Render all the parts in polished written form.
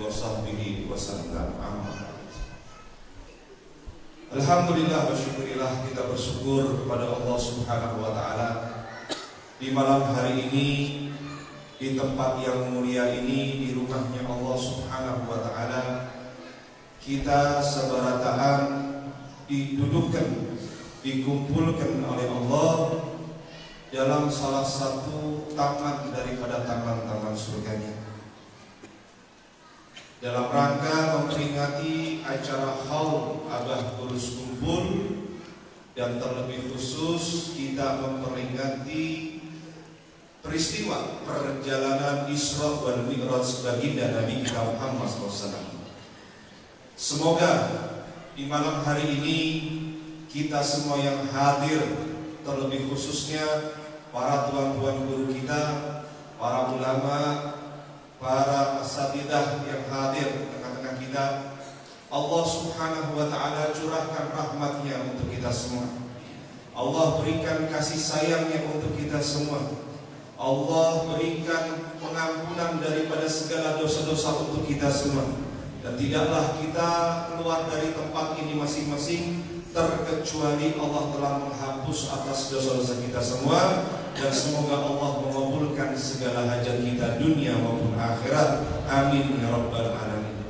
wa sahbihi wasallam. Alhamdulillah wa syukurillah, kita bersyukur kepada Allah Subhanahu wa ta'ala di malam hari ini, di tempat yang mulia ini, di rumahnya Allah Subhanahu wa ta'ala, kita seberataan didudukkan, dikumpulkan oleh Allah dalam salah satu taman daripada taman-taman surganya, dalam rangka memperingati acara haul Abah Gurus Kumpul, dan terlebih khusus kita memperingati peristiwa perjalanan Isra wal Mi'raj baginda Nabi kita Muhammad SAW. Semoga di malam hari ini kita semua yang hadir, terlebih khususnya para tuan-tuan guru kita, para ulama, para asatidah yang hadir di tengah-tengah kita, Allah Subhanahu wa ta'ala curahkan rahmatnya untuk kita semua. Allah berikan kasih sayangnya untuk kita semua. Allah berikan pengampunan daripada segala dosa-dosa untuk kita semua. Dan tidaklah kita keluar dari tempat ini masing-masing terkecuali Allah telah menghapus atas dosa-dosa kita semua. Dan semoga Allah mengabulkan segala hajat kita dunia maupun akhirat. Amin ya rabbal alamin.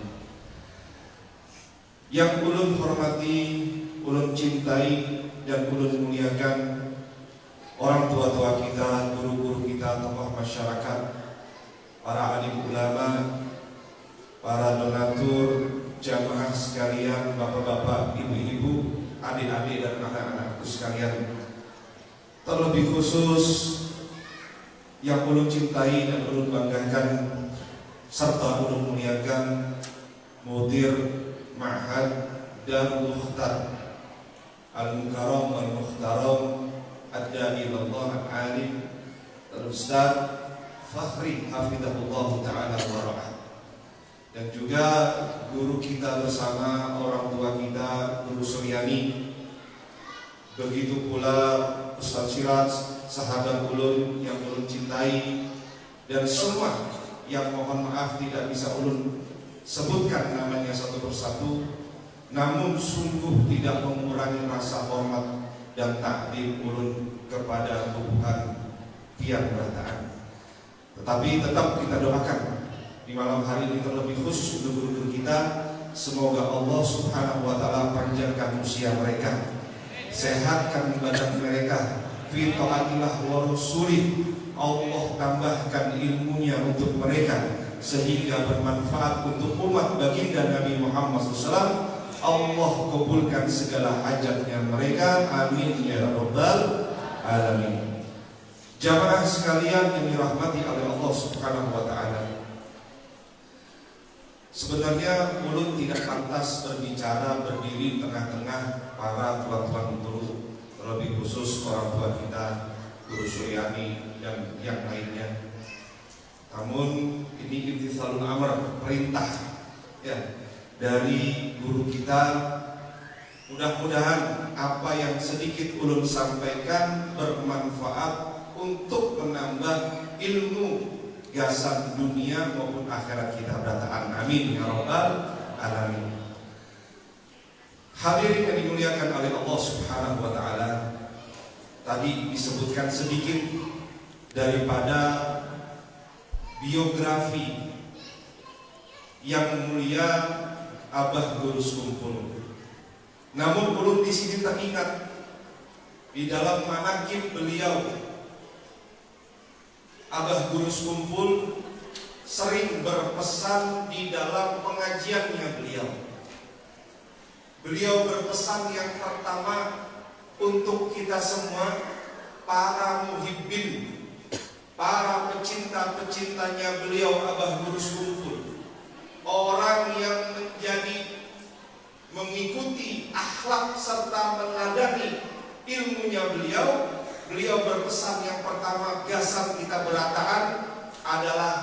Yang ulun hormati, ulun cintai, dan ulun muliakan orang tua-tua kita, guru-guru kita, tokoh masyarakat, para alim ulama, para donatur, jamaah sekalian, bapak-bapak, ibu-ibu, adik-adik, dan anak-anakku sekalian. Terlebih khusus yang ulun cintai dan ulun banggakan serta ulun muliakan Mudir Ma'had Darul Mukhtar Al-Mukarram Al-Mukhtaram Ad-Da'i Allah Al-Alim Al-Ustaz Fakhri Hafidahullah Ta'ala Wara'ah, dan juga guru kita bersama, orang tua kita, Guru Suryani. Begitu pula Ustaz Siraj, sahabat ulun yang ulun cintai, dan semua yang mohon maaf tidak bisa ulun sebutkan namanya satu persatu, namun sungguh tidak mengurangi rasa hormat dan takdim ulun kepada Tuhan Yang Bertahan. Tetapi tetap kita doakan di malam hari ini, terlebih khusus untuk guru-guru kita, semoga Allah Subhanahu wa ta'ala panjangkan usia mereka, sehatkan badan mereka, fi ta'atillah wa rasulih. Allah tambahkan ilmunya untuk mereka sehingga bermanfaat untuk umat baginda Nabi Muhammad SAW. Allah kabulkan segala hajatnya mereka. Amin ya rabbal alamin. Jamaah sekalian yang dirahmati oleh Allah Subhanahu wa ta'ala, sebenarnya ulun tidak pantas berbicara berdiri tengah-tengah para tuan-tuan guru, terlebih khusus orang tua kita, Guru Suryani dan yang lainnya. Namun ini imtithalul amr, perintah ya dari guru kita. Mudah-mudahan apa yang sedikit ulun sampaikan bermanfaat untuk menambah ilmu gasan dunia maupun akhirat kita berataan. Amin ya rabbal alamin. Hadirin yang dimuliakan oleh Allah Subhanahu wa ta'ala, tadi disebutkan sedikit daripada biografi yang mulia Abah Gurus Kumpul. Namun ulun di sini teringat di dalam manaqib beliau, Abah Gurus Kumpul sering berpesan di dalam pengajiannya beliau. Beliau berpesan yang pertama untuk kita semua, para muhibbin, para pecinta-pecintanya beliau Abah Gurus Kumpul, orang yang mengikuti akhlak serta meneladani ilmunya beliau. Beliau berpesan yang pertama, gasan kita berataan adalah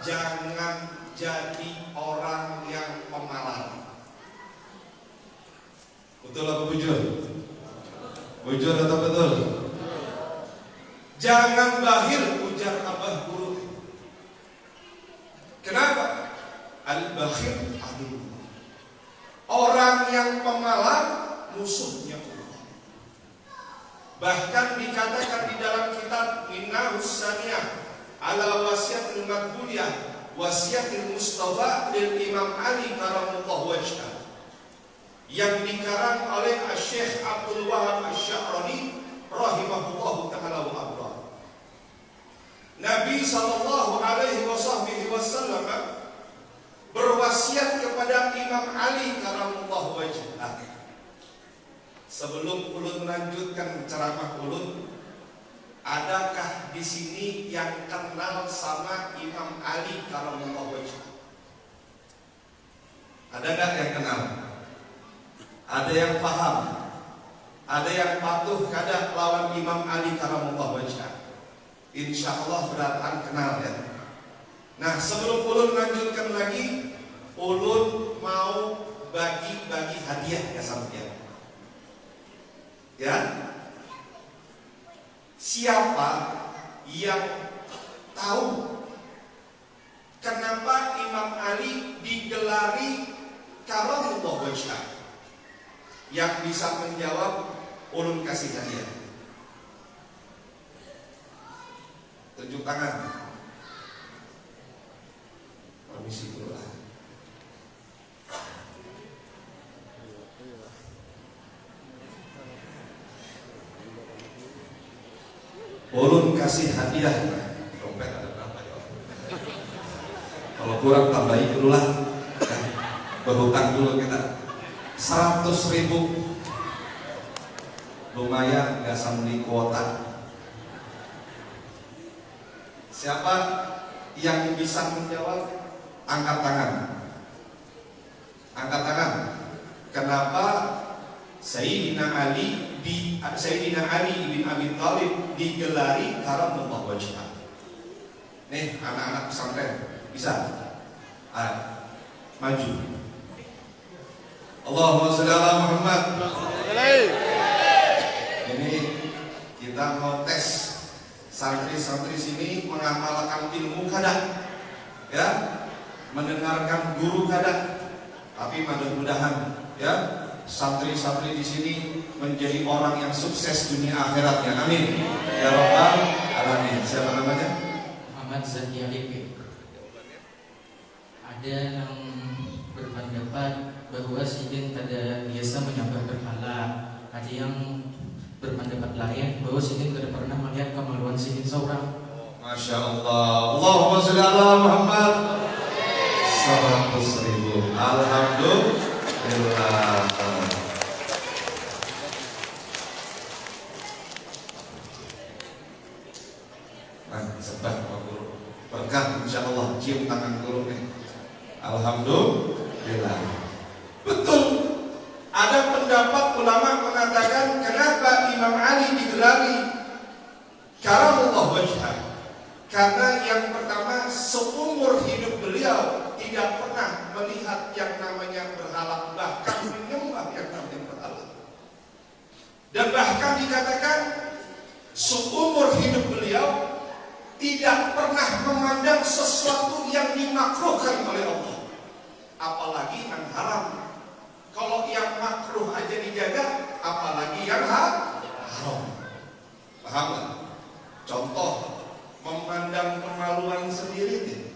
jangan jadi orang yang pemalas. Betul apa bujur? Bujur atau betul? Jangan bahil, ujar Abah Guru. Kenapa? al-bakhil aduwwullah. Orang yang pemalas musuhnya Allah. Bahkan dikatakan di dalam kitab Minahus Saniyah ala wasiatil Maqbuliyah wasiatil Mustafa lil Imam Ali karamallahu wajhah, yang dikarang oleh Syekh Abdul Wahab Asy-Sya'rani rahimahullahu taala wa arda. Nabi sallallahu alaihi wasallam berwasiat kepada Imam Ali karamallahu wajhah. Sebelum ulun melanjutkan ceramah ulun, adakah di sini yang kenal sama Imam Ali karamallahu wajhah? Ada nggak yang kenal? Ada yang paham? Ada yang patuh kadang lawan Imam Ali karamallahu wajhah? Insyaallah beratan kenal ya. Nah, sebelum ulun lanjutkan lagi, ulun mau bagi-bagi hadiah ya sampeyan. Ya, siapa yang tahu kenapa Imam Ali digelari karamallahu wajhah? Yang bisa menjawab, ulun kasih hadiah. Tunjuk tangan. Permisi dulu lah. Ulun kasih hadiah. Dompet ada berapa ya? Kalau kurang tambahin dulu lah. Berhutang dulu kita. 100.000. Lumayan gak sambil kuota. Siapa yang bisa menjawab? Angkat tangan. Angkat tangan. Kenapa Sayyidina Ali bin Abi Thalib digelari karamallahu wajhah? Nih anak-anak pesantren bisa? Maju. Allahumma sholli ala Muhammad. Ini kita mau tes santri-santri sini mengamalkan ilmu kadang, ya, mendengarkan guru kadang. Tapi mudah-mudahan ya santri-santri di sini menjadi orang yang sukses dunia akhiratnya. Amin. Ya Rabbal alamin. Siapa namanya? Muhammad Zaki Alif. Ada yang berpendapat bahwa sidin tada biasa menyembah berhala. Ada yang berpendapat lain bahwa sidin tidak pernah melihat kemaluan sidin seorang. Masya Allah. Allahumma sholli ala Muhammad. 100.000. Alhamdulillah. Nah, sebab Pak Guru. Berkah insya Allah. Cium tangan guru nih. Alhamdulillah. Betul. Ada pendapat ulama mengatakan kenapa Imam Ali digelari karamallahu wajhah? Karena yang pertama, seumur hidup beliau tidak pernah melihat yang namanya berhala, bahkan menyembah yang namanya berhala. Dan bahkan dikatakan seumur hidup beliau tidak pernah memandang sesuatu yang dimakruhkan oleh Allah, apalagi yang haram. Kalau yang makruh aja dijaga, apalagi yang haram. Paham gak? Contoh, memandang kemaluan sendiri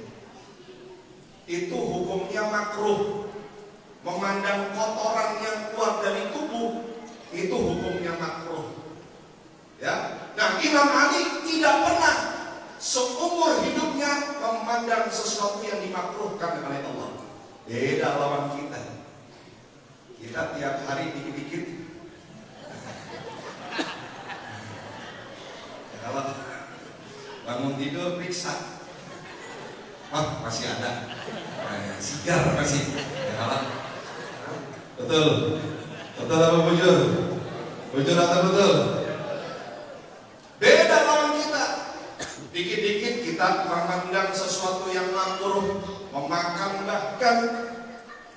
itu hukumnya makruh. Memandang kotoran yang keluar dari tubuh itu hukumnya makruh. Ya. Nah, Imam Ali tidak pernah seumur hidupnya memandang sesuatu yang dimakruhkan oleh Allah. Beda lawan kita. Kita tiap hari dikit-dikit. Kalau bangun tidur periksa, masih ada, sigar masih. Betul, betul apa bujur? Bujur atau betul? Beda lawan kita. Dikit-dikit kita memandang sesuatu yang makruh, memakan bahkan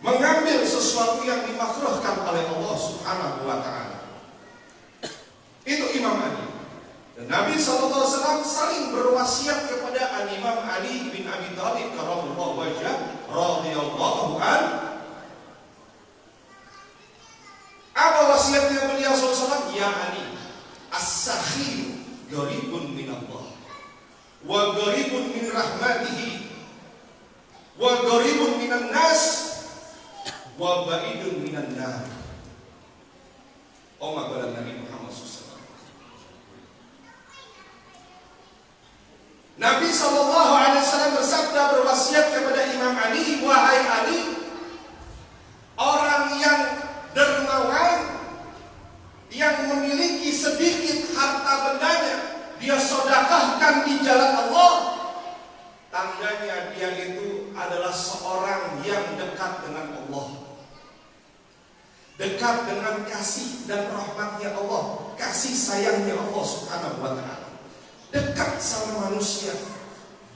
mengambil sesuatu yang dimakruhkan oleh Allah Subhanahu wa ta'ala. Itu Imam Ali. Dan Nabi SAW saling berwasiat kepada Imam Ali bin Abi Thalib karamallahu wajhah radhiyallahu an. Apa wasiatnya beliau SAW? Ya Ali, as-sakhi gharibun minallah wa gharibun min rahmatihi wa gharibun minan nas wa ba'idun minan nar. Oma kepada Nabi Muhammad SAW. Nabi SAW bersabda, berwasiat kepada Imam Ali, wahai Ali, orang yang dermawan, yang memiliki sedikit harta bendanya, dia sedekahkan di jalan Allah, tandanya dia itu adalah seorang yang dekat dengan Allah, dekat dengan kasih dan rahmatnya Allah, kasih sayangnya Allah Subhanahu wa ta'ala, dekat sama manusia,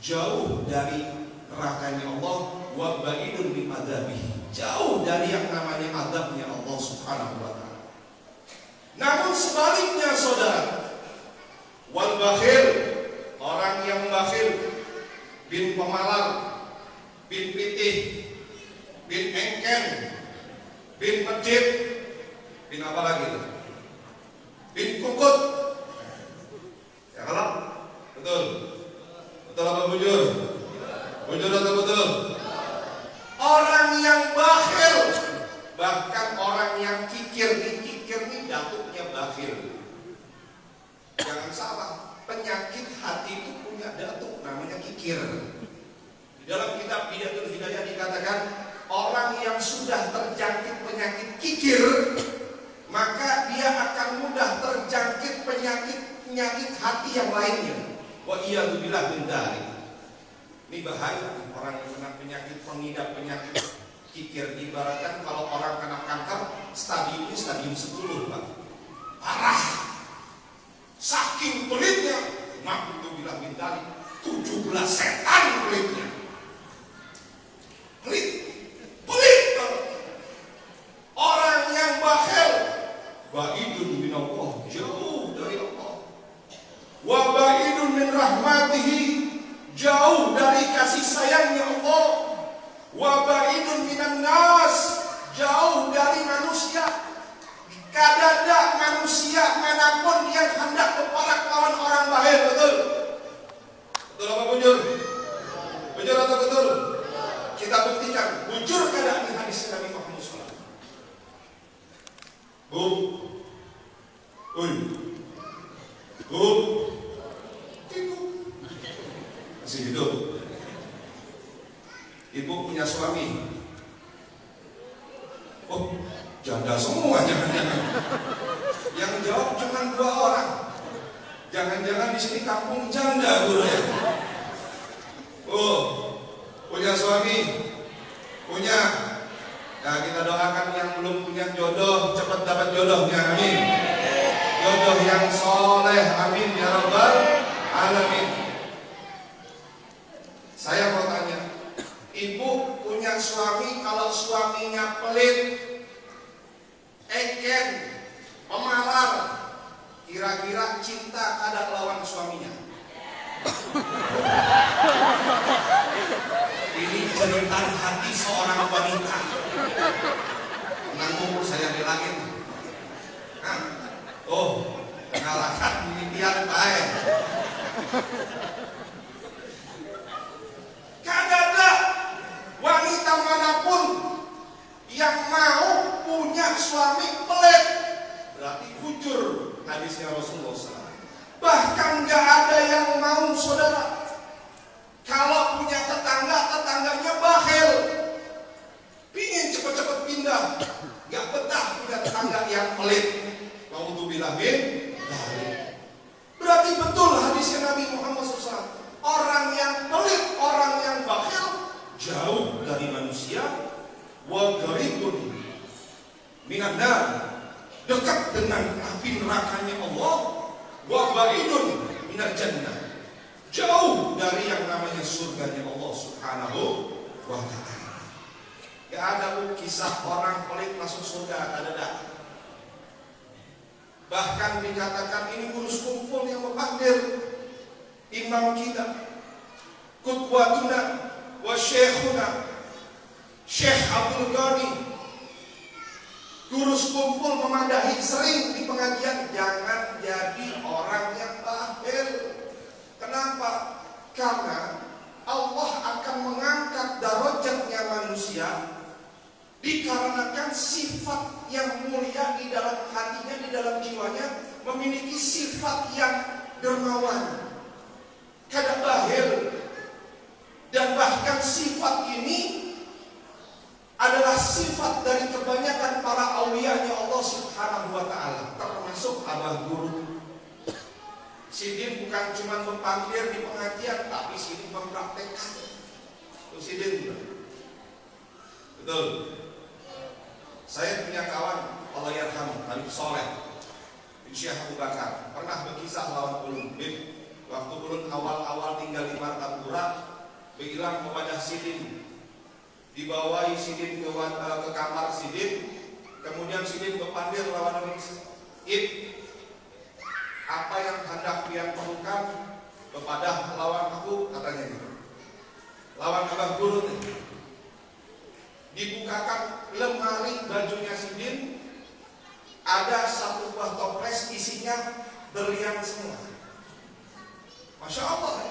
jauh dari nerakanya Allah, wa ba'idun min adabihi, jauh dari yang namanya adabnya Allah Subhanahu wa ta'ala. Namun sebaliknya saudara, wal bakhil, orang yang bakhil, bin pemalar, bin pitih, bin engken, bin masjid, bin apa lagi? Bin kukut. Ya kalau betul, betul apa bujur? Bujur atau betul? Orang yang bakhil, bahkan orang yang kikir nih datuknya bakhil. Jangan salah, penyakit hati itu punya datuk namanya kikir. Di dalam kitab Bidatul Hidayah dikatakan, orang yang sudah terjangkit penyakit kikir, maka dia akan mudah terjangkit penyakit hati yang lainnya. Wa iyadzubillah min dzalik. Ini bahaya, orang yang kena penyakit pengidap penyakit kikir. Ibaratkan kalau orang kena kanker, stadiumnya stadium 10, Pak. Parah. Saking pelitnya, na'udzubillah min dzalik, 17 setan pelitnya. Pelit banget. Orang yang bakhil, ba'idun minallah, jauh dari Allah. Wa ba'idun min rahmatihi, jauh dari kasih sayangnya Allah. Wa ba'idun minan nas, jauh dari manusia. Kadada manusia manapun yang hendak berparak lawan orang bakhil, betul? Betul apa bujur? Bujur atau betul? Kita buktikan, bujur keadaan di hadis Nabi Muhammad SAW. Bu, bu, ibu masih hidup. Ibu punya suami. Oh, janda semua, jangan-jangan. Yang jawab cuma 2 orang. Jangan-jangan di sini kampung janda dulu ya. Oh, punya suami, punya. Nah, kita doakan yang belum punya jodoh cepat dapat jodohnya, amin. Jodoh yang soleh, amin ya rabbal alamin. Saya mau tanya, ibu punya suami, kalau suaminya pelit, engken, pemalar, kira-kira cinta kada lawan suaminya? Ini cerita hati seorang wanita. Menanggung saya bilangin. Nah, oh, mengalahkan impian baik. Kadang wanita manapun yang mau punya suami pelit, berarti bujur hadisnya Rasulullah SAW. Bahkan gak ada yang mau, saudara. Kalau punya tetangganya bakhil, pingin cepet-cepet pindah, gak betah punya tetangga yang pelit. Naudzubillah min dzalik. Berarti betul hadisnya Nabi Muhammad SAW. Orang yang pelit, orang yang bakhil, jauh dari manusia. Wa gharibun minan nar, dekat dengan api nerakanya Allah. Wa ba'idun minal jannah, jauh dari yang namanya surganya Allah Subhanahu wa ta'ala. Gak ada kisah orang pelit masuk surga, ada. Bahkan dikatakan ini kurus kumpul yang memanggil imam kita, qudwatuna wa syekhuna Syekh Abdul Ghani, durus kumpul memadahi sering di pengajian. Jangan jadi orang yang bakhil. Kenapa? Karena Allah akan mengangkat darajatnya manusia dikarenakan sifat yang mulia di dalam hatinya, di dalam jiwanya, memiliki sifat yang dermawan, kada bakhil. Dan bahkan sifat ini adalah sifat dari kebanyakan para auliyanya Allah Subhanahu wa ta'ala, termasuk Abah Guru. Sidin bukan cuma memanggil di pengajian, tapi Sidin mempraktekkan. Itu Sidin. Betul. Saya punya kawan, Allah yarham, Habib Soleh bin Syekh Abu Bakar, pernah berkisah lawan ulun. Waktu ulun awal-awal tinggal di Martapura, bilang kepada Sidin, dibawahi Sidin ke kamar Sidin, kemudian Sidin berpandir lawan apa yang hendak pian perlukan kepada lawan aku, katanya gitu. Lawan Abah Guru nih. Dibukakan lemari bajunya Sidin, ada satu buah toples isinya berlian semua. Masya Allah.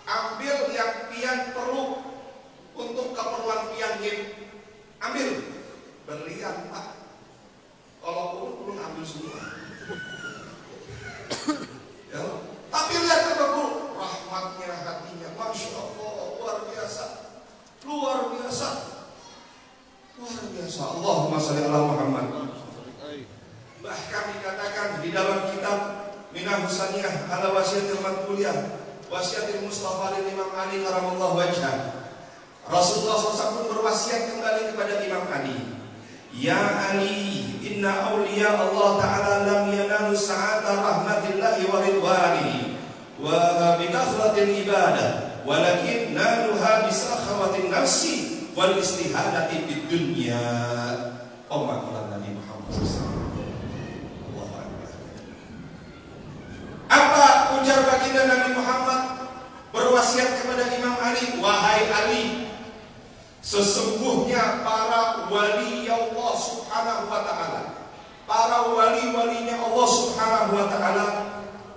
Ambil yang pian perlu untuk keperluan pian game, ambil berlian Pak. Kalau perlu ambil semua. Ya, tapi lihat Abah Guru, rahmatnya hatinya, Masya Allah, luar biasa, luar biasa, luar biasa. Allahumma sholli ala Muhammad. Bahkan dikatakan di dalam kitab Minah Husaniyah ala wasiatil matkuliyah wasiatil Mustafa lil Imam Ali karamallahu wajhah, Rasulullah SAW berwasiat kembali kepada Imam Ali, ya Ali, inna awliya Allah Ta'ala lam yanalu sa'ata rahmatillahi wa ridwanihi wa bikathratil ibadah, walakin naluha bisakhawatin nafsi wal istihadati bid dunya. Qala Nabi Muhammad SAW. Apa ujar baginda Nabi Muhammad berwasiat kepada Imam Ali, wahai Ali, sesungguhnya para wali Allah Subhanahu wa ta'ala, para wali-walinya Allah Subhanahu wa ta'ala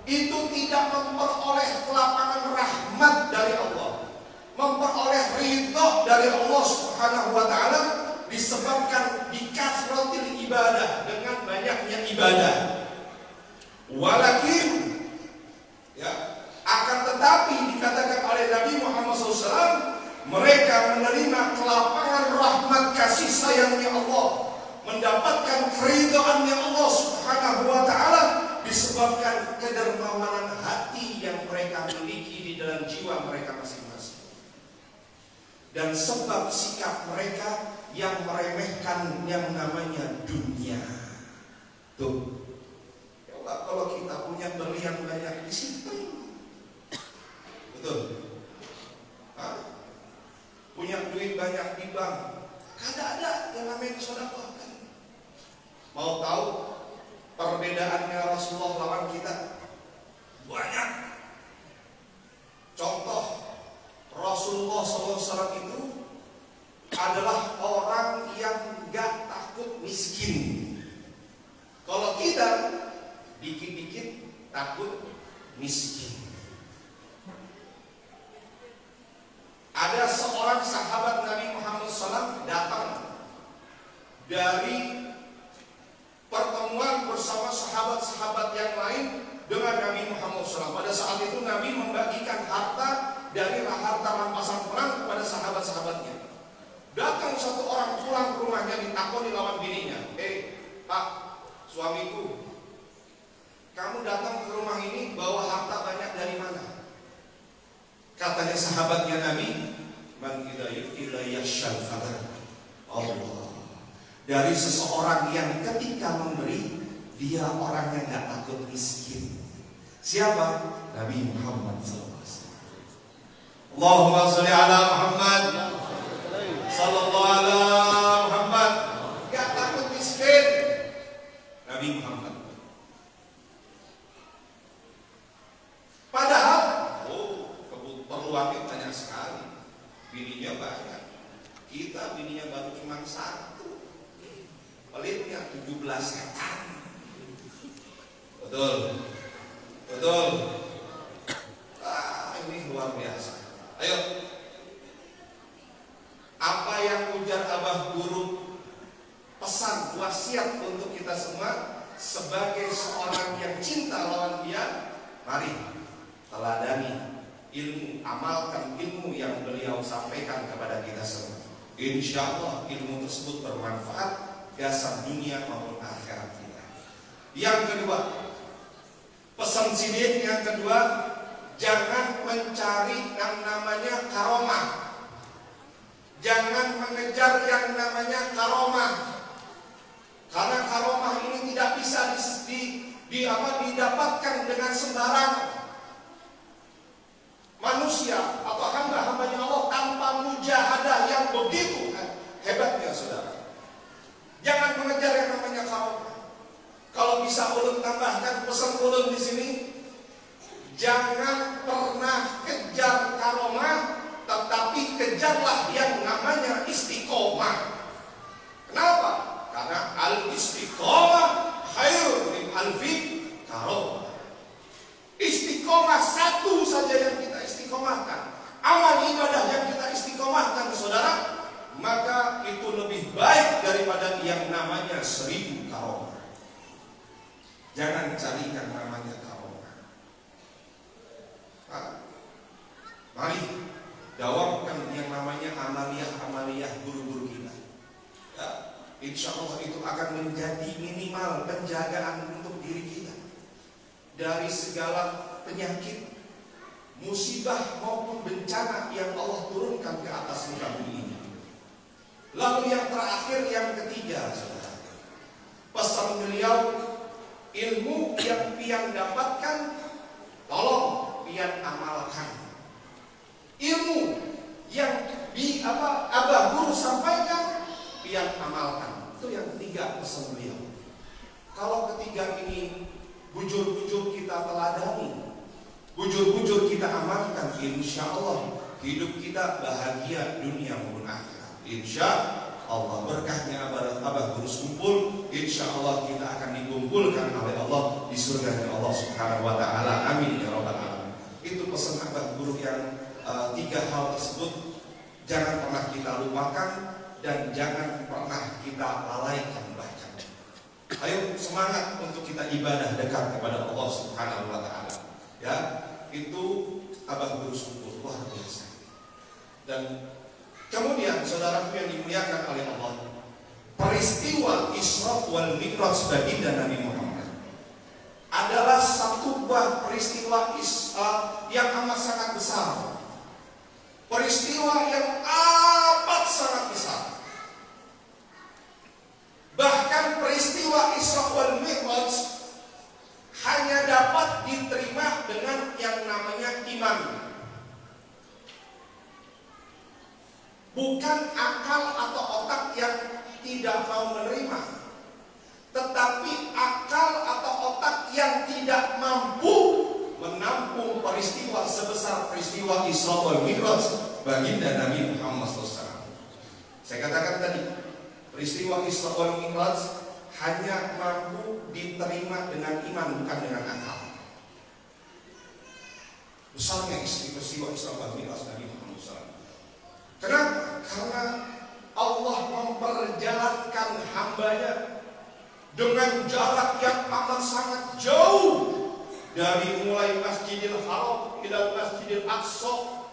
itu tidak memperoleh kelapangan rahmat dari Allah, memperoleh ridha dari Allah Subhanahu wa ta'ala disebabkan bikasratil ibadah, dengan banyaknya ibadah. Walakin, ya, akan tetapi dikatakan oleh Nabi Muhammad SAW, mereka menerima kelapangan rahmat kasih sayangnya Allah, mendapatkan keridhaannya Allah Subhanahu wa ta'ala disebabkan kedermawanan hati yang mereka miliki di dalam jiwa mereka masing-masing, dan sebab sikap mereka yang meremehkan yang namanya dunia. Tuh, ya Allah, kalau kita punya berlian banyak disimpan, betul? Hah? Punya duit banyak di bank, kada ada yang namanya disedekahkan. Mau tahu perbedaannya Rasulullah lawan kita? Banyak. Contoh, Rasulullah SAW itu adalah orang yang gak takut miskin. Kalau kita dikit-dikit takut miskin. Ada seorang sahabat Nabi Muhammad SAW datang dari pertemuan bersama sahabat-sahabat yang lain dengan Nabi Muhammad SAW. Pada saat itu Nabi membagikan harta dari harta rampasan perang kepada sahabat-sahabatnya. Datang satu orang pulang ke rumahnya, ditakoni lawan bininya, Pak, suamiku, kamu datang ke rumah ini bawa harta banyak dari mana? Katanya sahabatnya Nabi, man idza yashal fadar Allah, dari seseorang yang ketika memberi dia orang yang gak takut miskin. Siapa? Nabi Muhammad SAW. Allahumma sholli ala Muhammad sallallahu ala Muhammad. Gak takut miskin Nabi Muhammad. Padahal keperluannya banyak sekali, bininya banyak. Kita 17 setan. Betul. Betul. Ini luar biasa. Ayo. Apa yang ujar Abah Guru, pesan wasiat untuk kita semua sebagai seorang yang cinta lawan dia, mari teladani ilmu, amalkan ilmu yang beliau sampaikan kepada kita semua. Insya Allah ilmu tersebut bermanfaat dasar dunia maupun akhirat kita. Yang kedua, pesan sidin yang kedua, jangan mencari yang namanya karomah. Jangan mengejar yang namanya karomah. Karena karomah ini tidak bisa didapatkan dengan sembarang. Manusia atau hamba-hambanya Allah tanpa mujahadah yang begitu hebatnya, saudara. Jangan mengejar yang namanya karomah. Kalau bisa ulun tambahkan pesan ulun di sini, jangan pernah kejar karomah, tetapi kejarlah yang namanya istiqomah. Kenapa? Karena al-istiqomah khairun min alfi karomah. Istiqomah satu saja yang kita istiqomahkan, amal ibadah yang kita istiqomahkan, saudara, maka itu lebih baik daripada yang namanya 1000 karomah. Jangan cari yang namanya karomah. Mari dawamkan yang namanya amaliyah guru-guru kita. Ya, insya Allah itu akan menjadi minimal penjagaan untuk diri kita dari segala penyakit, musibah maupun bencana yang Allah turunkan ke atas muka bumi ini. Lalu yang terakhir, yang ketiga, saudara, pesan beliau, ilmu yang pian dapatkan, tolong pian amalkan. Ilmu yang Abah Guru sampaikan, pian amalkan. Itu yang ketiga pesan beliau. Kalau ketiga ini bujur-bujur kita teladani, bujur-bujur kita amalkan, insya Allah hidup kita bahagia dunia maupun akhirat. Insya Allah berkahnya Abah Guru kumpul, insya Allah kita akan dikumpulkan oleh Allah di surga Allah Subhanahu Wa Taala. Amin ya Rabbal Alamin. Itu pesan Abah Guru yang tiga hal tersebut jangan pernah kita lupakan dan jangan pernah kita lalaikan bahkan. Ayo semangat untuk kita ibadah dekat kepada Allah Subhanahu Wa Taala. Ya, itu Abah Guru kumpul luar biasa. Dan kemudian saudaraku yang dimuliakan oleh Allah, peristiwa Isra wal Mi'raj baginda Nabi Muhammad adalah satu buah peristiwa yang amat sangat besar. Peristiwa yang amat sangat besar. Bahkan peristiwa Isra wal Mi'raj hanya dapat diterima dengan yang namanya iman. Bukan akal atau otak yang tidak mau menerima, tetapi akal atau otak yang tidak mampu menampung peristiwa sebesar peristiwa Isra wal Mi'raj baginda Nabi Muhammad SAW. Saya katakan tadi, peristiwa Isra wal Mi'raj hanya mampu diterima dengan iman, bukan dengan akal. Besarnya peristiwa Isra wal Mi'raj Nabi Muhammad SAW. Kenapa? Karena Allah memperjalankan hambanya dengan jarak yang amat sangat jauh, dari mulai Masjidil Haram ila Masjidil Aqsa.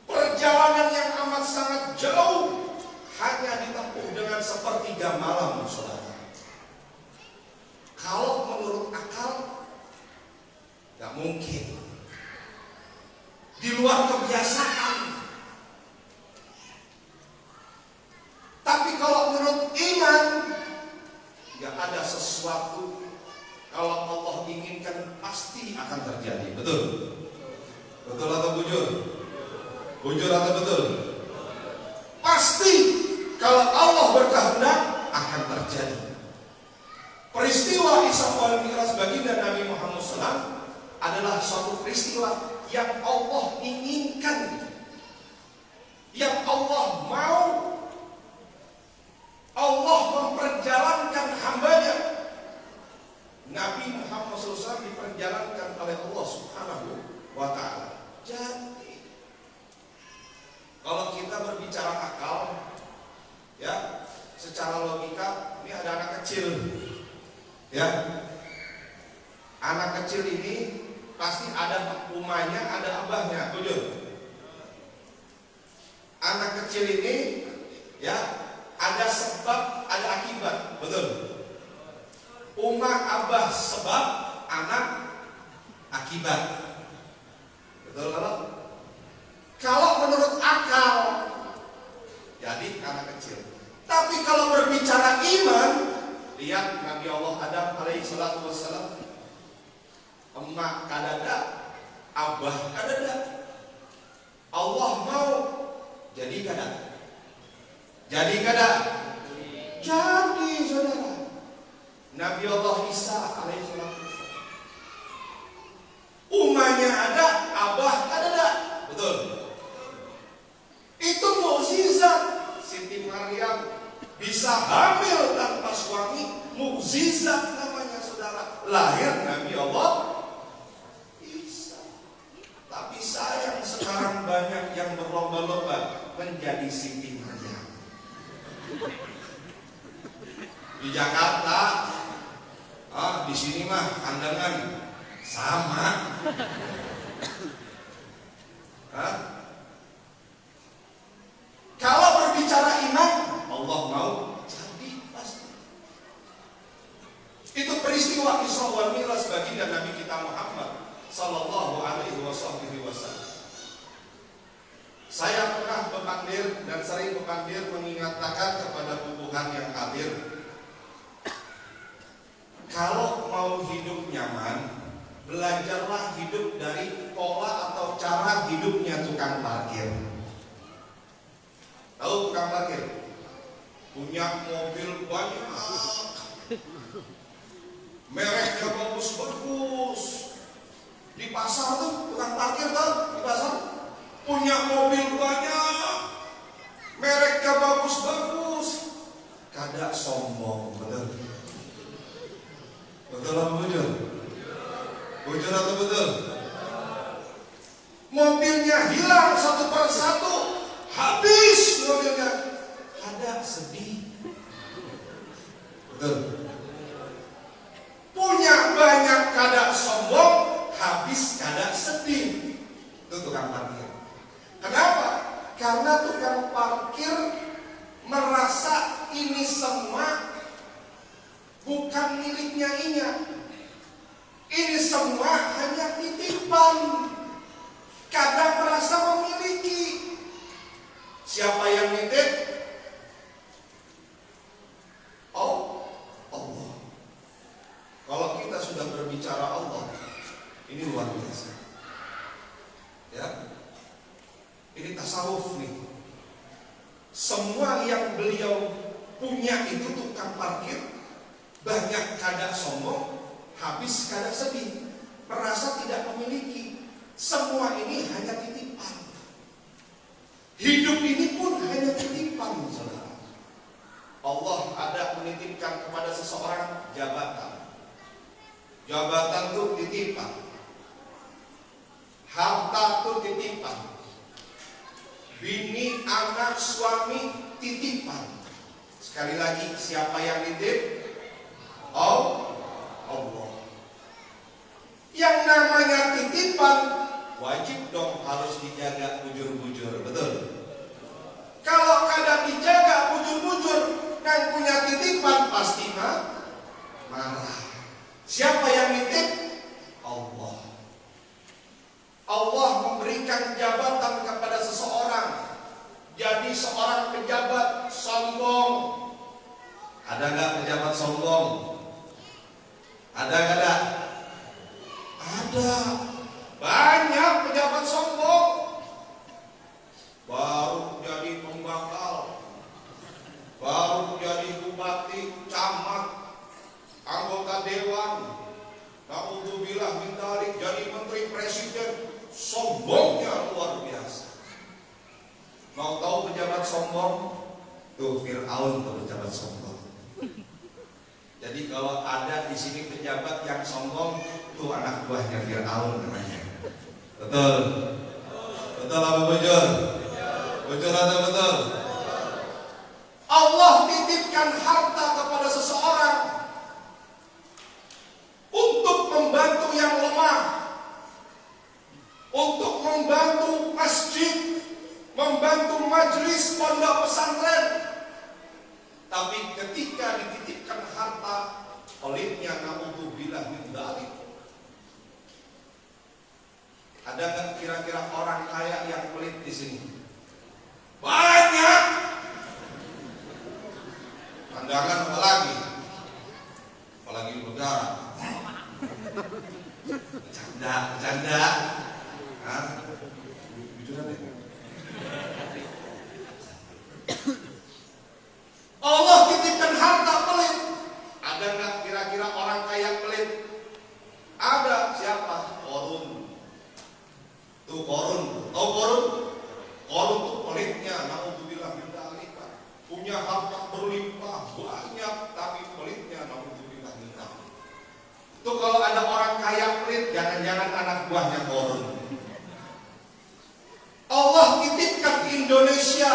Perjalanan yang amat sangat jauh hanya ditempuh dengan sepertiga malam, saudara. Kalau menurut akal, gak mungkin. Di luar kebiasaan. Tapi kalau menurut iman, gak ada sesuatu kalau Allah inginkan pasti akan terjadi. Betul? Betul atau bujur? Bujur atau betul? Pasti kalau Allah berkehendak akan terjadi. Peristiwa Isra wal Mi'raj baginda Nabi Muhammad SAW adalah suatu peristiwa yang Allah inginkan, yang Allah mau. Allah memperjalankan hamba secara logika ini ada anak kecil, ya. Anak kecil ini pasti ada umahnya, ada abahnya, betul. Anak kecil ini, ya, ada sebab, ada akibat, betul. Umah abah sebab, anak akibat, betul kalau? Kalau menurut akal, jadi anak kecil. Tapi kalau berbicara iman, lihat Nabi Allah Adam alaihi salatu wassalam, emak kadada, abah kadada. Allah mau jadi kada. Jadi kada. Jadi saudara. Nabi Allah Isa alaihi salatu wassalam, umahnya ada, abah kadada. Betul. Itu mukjizat. Siti Maryam bisa hamil tanpa suami, mukjizat namanya saudara. Lahir Nabi Allah Isa. Tapi sayang sekarang banyak yang berlomba-lomba menjadi Siti Maryam. Di Jakarta, di sini mah kandangan sama. Kalau berbicara iman, Allah mau jadi pasti. Itu peristiwa Isra wal Mi'raj baginda Nabi kita Muhammad sallallahu alaihi wasallam. Saya pernah berpandir dan sering berpandir mengingatkan kepada tubuhan yang hadir, kalau mau hidup nyaman, belajarlah hidup dari pola atau cara hidupnya tukang parkir. Tahu tukang parkir? Punya mobil banyak, mereknya bagus-bagus. Di pasar tuh tukang parkir tuh di pasar punya mobil banyak, mereknya bagus-bagus. Kada sombong, betul? Betul atau bujur? Bujur atau betul? Mobilnya hilang satu persatu, habis mobilnya. Kada sedih, betul? Punya banyak kada sombong, habis kada sedih. Itu tukang parkir. Kenapa? Karena tukang parkir merasa ini semua bukan miliknya inya. Ini semua hanya titipan. Kadang merasa memiliki. Siapa yang nitip? Oh, Allah. Kalau kita sudah berbicara Allah, ini luar biasa. Ya, ini tasawuf nih. Semua yang beliau punya itu tukang parkir, banyak kada sombong, habis kada sedih, merasa tidak memiliki. Semua ini hanya titipan. Hidup ini pun hanya titipan, saudara. Allah ada menitipkan kepada seseorang jabatan. Jabatan itu titipan. Harta itu titipan. Bini, anak, suami titipan. Sekali lagi, siapa yang nitip? Allah. Yang namanya titipan wajib dong harus dijaga bujur-bujur, betul? Kalau kada dijaga bujur-bujur dan punya titipan pasti marah. Siapa yang nitip? Allah. Allah memberikan jabatan kepada seseorang. Jadi seorang pejabat sombong. Ada nggak pejabat sombong? Ada nggak ada? Ada. Banyak pejabat sombong. Baru jadi pembakal, baru jadi bupati, camat, anggota dewan, naudzubillah min dzalik, jadi menteri presiden. Sombongnya luar biasa. Mau tahu pejabat sombong? Tuh Fir'aun tuh pejabat sombong. Jadi kalau ada di sini pejabat yang sombong, tuh anak buahnya Fir'aun namanya. Betul? Betul apa bujur? Bujur atau betul? Allah titipkan harta kepada seseorang untuk membantu yang lemah, untuk membantu masjid, membantu majelis pondok pesantren. Tapi ketika dititipkan harta, pelitnya naudzubillah min dzalik. Ada nggak kira-kira orang kaya yang pelit di sini? Banyak. Pandangan apalagi di negara. Bercanda. Hah? Jujuran deh. Allah titipkan harta pelit. Ada nggak kira-kira orang kaya pelit? Ada. Siapa? Qarun. Tuh Qarun. Tahu Qarun? Qarun tuh pelitnya. Naudzubillah min dzalik. Punya harta berlimpah banyak, tapi pelitnya naudzubillah min dzalik. Tuh kalau ada orang kaya pelit, jangan-jangan anak buahnya Qarun. Allah titipkan Indonesia,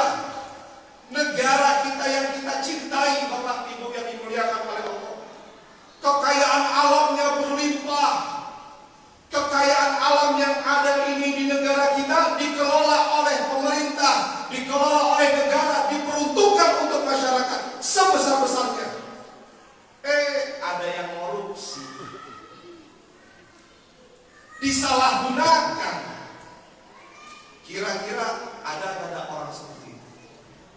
negara kita yang kita cintai, Bapak Ibu yang dimuliakan oleh Allah. Kekayaan alamnya berlimpah. Kekayaan alam yang ada ini di negara kita dikelola oleh pemerintah, dikelola oleh negara, diperuntukkan untuk masyarakat sebesar-besarnya. Ada yang korupsi, disalahgunakan. Kira-kira ada orang seperti itu?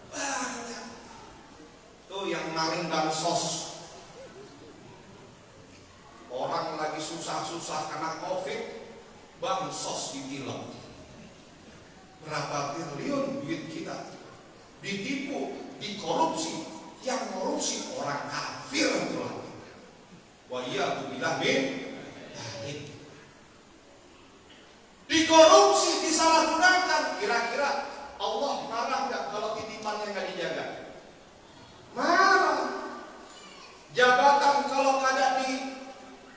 Banyak. Tuh yang maling bansos. Orang lagi susah-susah karena COVID, bansos ditilang. Berapa triliun duit kita ditipu, dikorupsi. Yang korupsi orang kafir itu lagi. Wa iyyazubillah min dzalik. Dikorupsi, disalahgunakan. Kira-kira Allah marah nggak kalau titipannya nggak dijaga? Marah. Jabatan kalau kada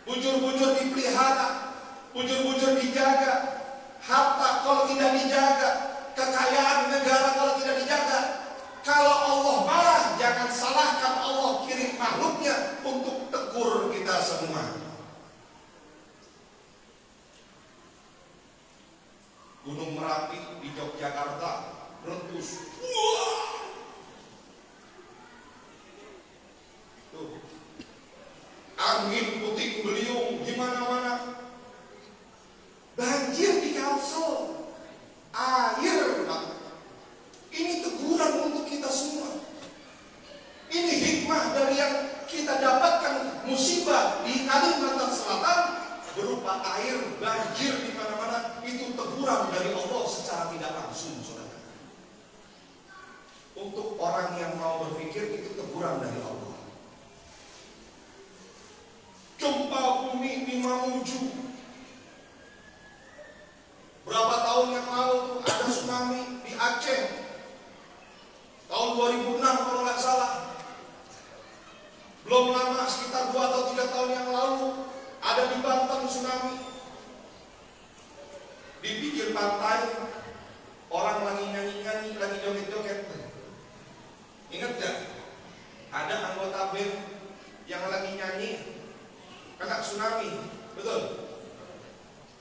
bujur-bujur dipelihara, bujur-bujur dijaga, harta kalau tidak dijaga, kekayaan negara kalau tidak dijaga. Kalau Allah marah, jangan salahkan Allah kirim makhluknya untuk tegur kita semua. Gunung Merapi di Yogyakarta meletus. Wah! Tuh. Angin puting beliung di mana-mana. Banjir di Kalsel. Air. Ini teguran untuk kita semua. Ini hikmah dari yang kita dapatkan musibah di Kalimantan Selatan berupa air banjir di mana-mana. Itu teguran dari Allah secara tidak langsung, saudara. Untuk orang yang mau berpikir, itu teguran dari Allah. Gempa bumi di Mamuju. Berapa tahun yang lalu ada tsunami di Aceh. Tahun 2006 kalau nggak salah. Belum lama, sekitar 2 atau 3 tahun yang lalu, ada di Banten tsunami. Di pinggir pantai, orang lagi nyanyi-nyanyi, lagi joget-joget. Ingat gak? Ada anggota band yang lagi nyanyi, kena tsunami, betul?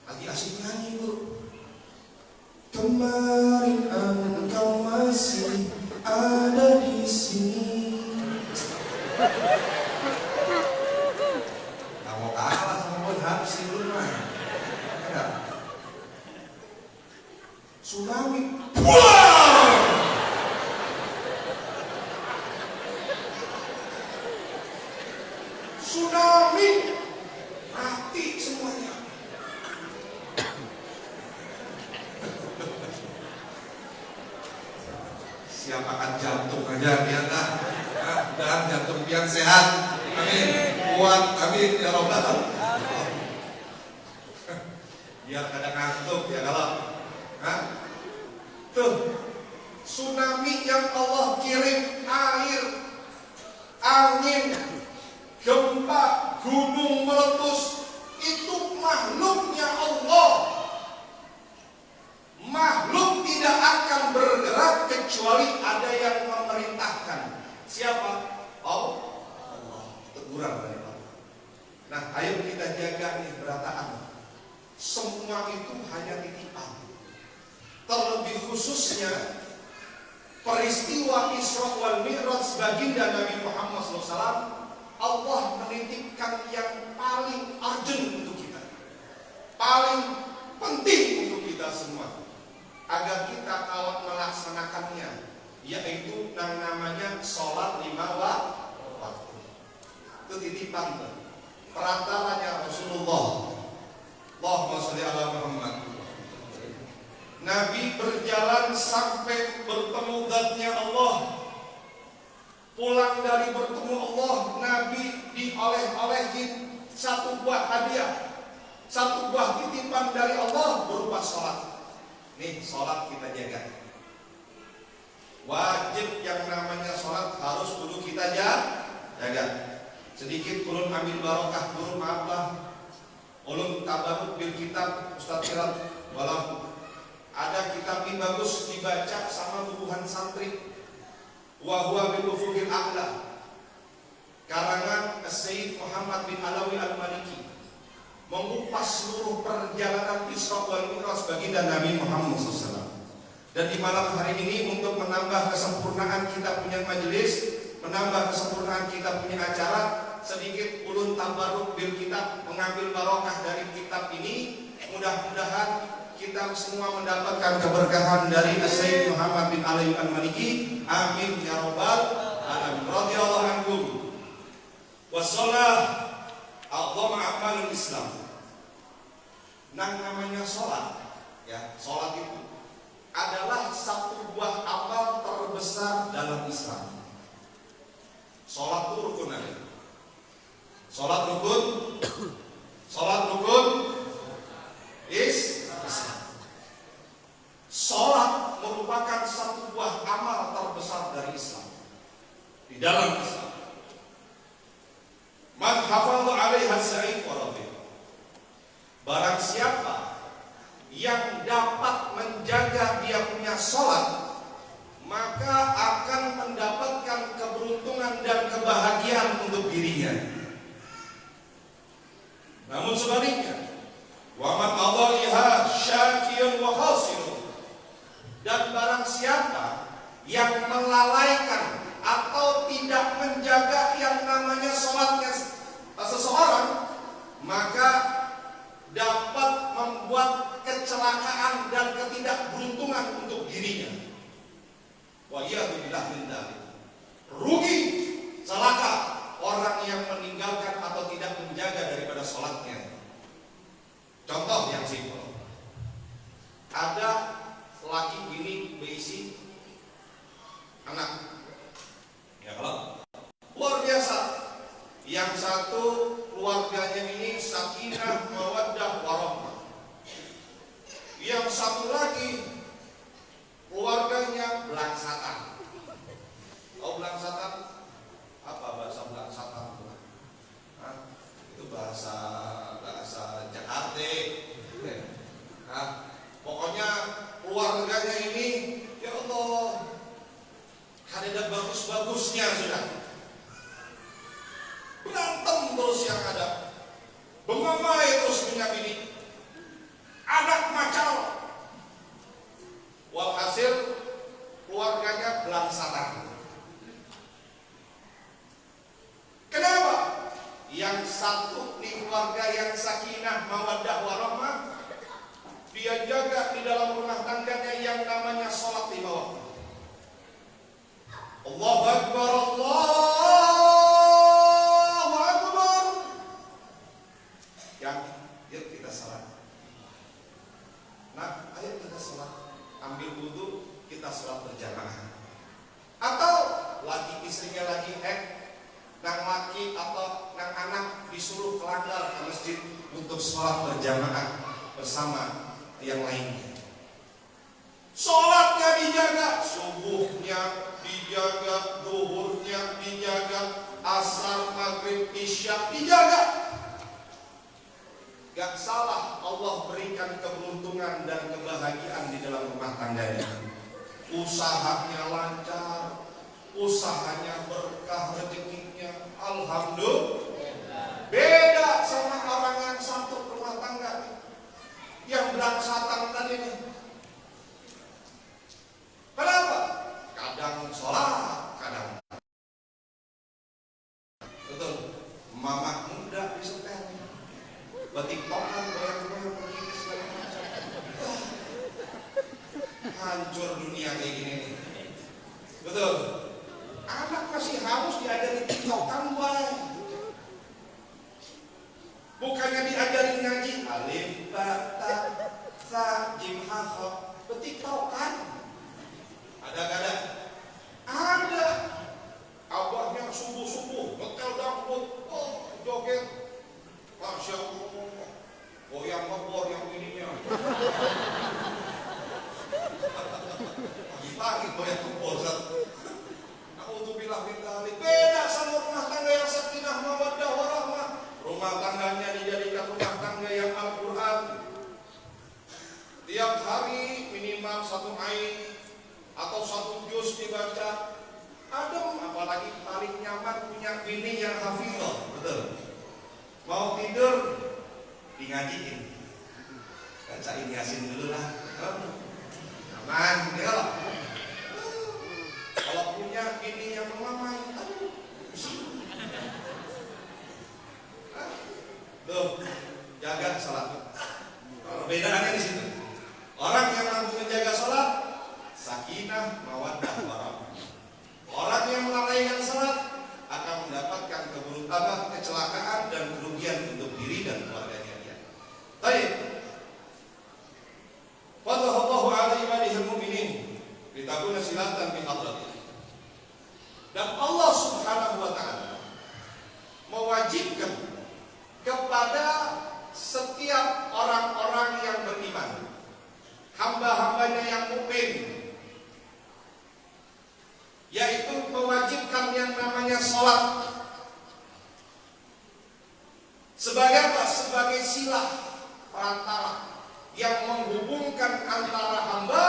Lagi asik nyanyi, Bu. Kemarin engkau masih ada di sini. Gak mau kalah sama Bun Habsi dulu mah. Enggak. Tsunami. Wow! Tsunami. Mati semuanya. Siapakan jantung aja biar dan jantung biar sehat. Amin. Kuat. Amin ya Rabbal. Biar kada ngantuk ya kalau. Tuh tsunami yang Allah kirim, air, angin, gempa, gunung meletus, itu makhluknya Allah. Makhluk tidak akan bergerak kecuali ada yang memerintahkan. Siapa? baginda Nabi Muhammad SAW, Allah menitipkan yang paling urgent untuk kita, paling penting untuk kita semua, agar kita kalau melaksanakannya, yaitu yang namanya sholat 5 waktu. Itu titipan perantaranya Rasulullah. Allahumma sholli ala Muhammad. Nabi berjalan sampai bertemu zatnya Allah. Pulang dari bertemu Allah, Nabi dioleh-olehin satu buah hadiah, satu buah titipan dari Allah berupa sholat. Nih, sholat kita jaga. Wajib yang namanya sholat harus kudu kita jaga. Sedikit ulun ambil barokah dulu, maaflah. Ulun tabaruk bil kitab Ustaz Sirat, walau ada kitab ini bagus dibaca sama bubuhan santri. Wa huwa bil ufuqil a'la, karangan Sayyid Muhammad bin Alawi Al-Maliki, mengupas seluruh perjalanan Isra wal Mi'raj baginda Nabi Muhammad SAW. Dan di malam hari ini untuk menambah kesempurnaan kita punya majelis, menambah kesempurnaan kita punya acara, sedikit ulun tabaruk bil kitab, mengambil barokah dari kitab ini. Mudah-mudahan kita semua mendapatkan keberkahan dari Sayyid Muhammad bin Ali Al-Maliki. Amin ya rabbal alamin. Radhiyallahu anhum. Wassalah a'dhamu a'malul Islam. Namanya sholat, ya, sholat itu adalah satu buah amal terbesar dalam Islam. Sholat itu rukun ada. Sholat rukun, sholat rukun Islam. Sholat merupakan satu buah amal terbesar dari Islam. Di dalam Islam, man hafadha 'alaiha sa'id wa rabi'. Barang siapa yang dapat menjaga dia punya sholat, maka akan mendapatkan keberuntungan dan kebahagiaan untuk dirinya. Namun sebaliknya, wa man adaliha syakiyun wa khasirun. Dan barang siapa yang melalaikan atau tidak menjaga yang namanya sholatnya seseorang, maka dapat membuat kecelakaan dan ketidakberuntungan untuk dirinya. Wa iyadzubillah min dzalik. Rugi, celaka orang yang meninggalkan atau tidak menjaga daripada sholatnya. Contoh yang simpel, ada laki bini berisi anak, ya kalau luar biasa. Yang satu keluarganya ini sakinah mawaddah warahmah. Yang satu lagi keluarganya belangsatan. Oh, belangsatan apa bahasa belangsatan? Itu bahasa Jakarta. Pokoknya keluarganya ini, ya Allah, ada bagus-bagusnya sudah. Berantem terus yang ada, bengamai terus punya bini, anak macam. Walhasil keluarganya belangsatan. Kenapa? Yang satu nih keluarga yang sakinah mawaddah warahmah, dia jaga di dalam rumah tangganya yang namanya sholat 5 waktu. Allahu Akbar, Allahu Akbar. Yang yuk kita salat. Nah, ayo kita salat. Ambil wudu, kita salat berjamaah. Atau lagi istrinya lagi nang laki atau nang anak disuruh kelanggar ke masjid untuk sholat berjamaah bersama yang lainnya. Sholatnya dijaga, subuhnya dijaga, duhurnya dijaga, asar, maghrib, isya dijaga. Gak salah Allah berikan keberuntungan dan kebahagiaan di dalam rumah tangganya. Usahanya lancar, usahanya berkah rezekinya, alhamdulillah. Beda sama orang yang satu rumah tangga yang belangsatan tadi nih. Kenapa? Kadang sholat, kadang Mama muda disetel, betiktokan, goyang-goyang begini segala macam. Hancur dunia kayak gini nih. Betul. Anak masih harus diajari tiktokan, baik. Bukannya diajarin ngaji alif, ba, ta, sa, jim, ha, kha. Betiktokan. Ada gak ada? Ada. Abahnya subuh-subuh betel dangdut, oh joget, masya Allah, goyang ngebor yang ininya. Pagi-pagi goyang ngebor, aku tuh bilang minta beda sama rumah tangga yang sakinah mawaddah warahmah. Rumah tangganya dijadikan rumah tangga yang Al-Quran. Tiap hari minimal 1 ayat atau 1 juz dibaca. Adem, apalagi paling nyaman punya bini yang hafizah, betul. Mau tidur dingajiin, bacain Yasin dulu lah, aman, ya lah. Kalau punya bini yang memamai, aduh, pusing. Tuh, jaga salat. Perbedaannya di situ. Orang yang mampu menjaga salat, sakinah, mawaddah, warahmah. Orang yang melalaikan salat akan mendapatkan keberuntungan, kecelakaan dan kerugian untuk diri dan keluarganya dia. Baik. Fadhallahu ala ibadihil mu'minin litakuna silatan bi hadratih. Dan Allah Subhanahu wa taala mewajibkan kepada setiap orang-orang yang beriman, hamba-hambanya yang mukmin, yaitu mewajibkan yang namanya sholat sebagai apa? Sebagai silah perantara yang menghubungkan antara hamba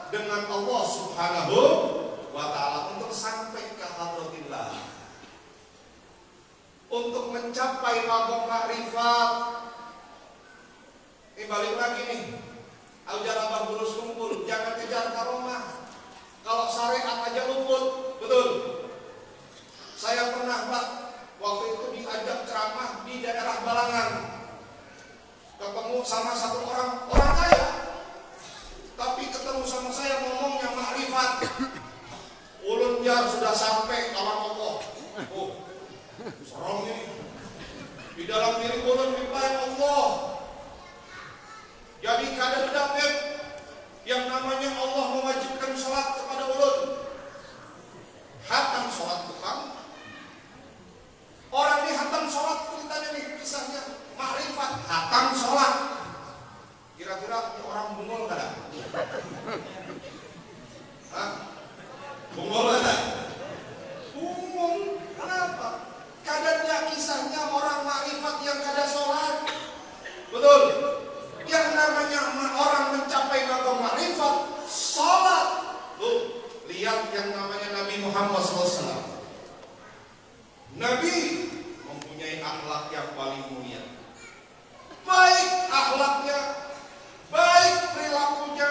dengan Allah Subhanahu wa ta'ala untuk sampai ke hadratillah, untuk mencapai maqam ma'rifat. Ini balik lagi nih, al-jarabah burus kumpul, jangan kejar karomah. Kalau syariat aja luput, betul. Saya pernah Pak, waktu itu diajak ceramah di daerah Balangan, ketemu sama satu orang kaya, tapi ketemu sama saya ngomongnya makrifat. Ulun jar sudah sampai kawan Allah. Oh, serem ini. Di dalam diri ulun dibayang Allah. Jadi kada dapet yang namanya Allah mewajibkan sholat kepada ulun. Hatam sholat bukan. Orang ini hatam sholat, ceritanya nih kisahnya makrifat hatam sholat. Kira-kira ini orang bungul kada? Hah? Bungul kada? Bungul. Kenapa? Kadangnya kisahnya orang makrifat yang kada sholat. Betul. Yang namanya orang mencapai maqam ma'rifat salat. Tuh, lihat yang namanya Nabi Muhammad SAW. Nabi mempunyai akhlak yang paling mulia. Baik akhlaknya, baik perilakunya,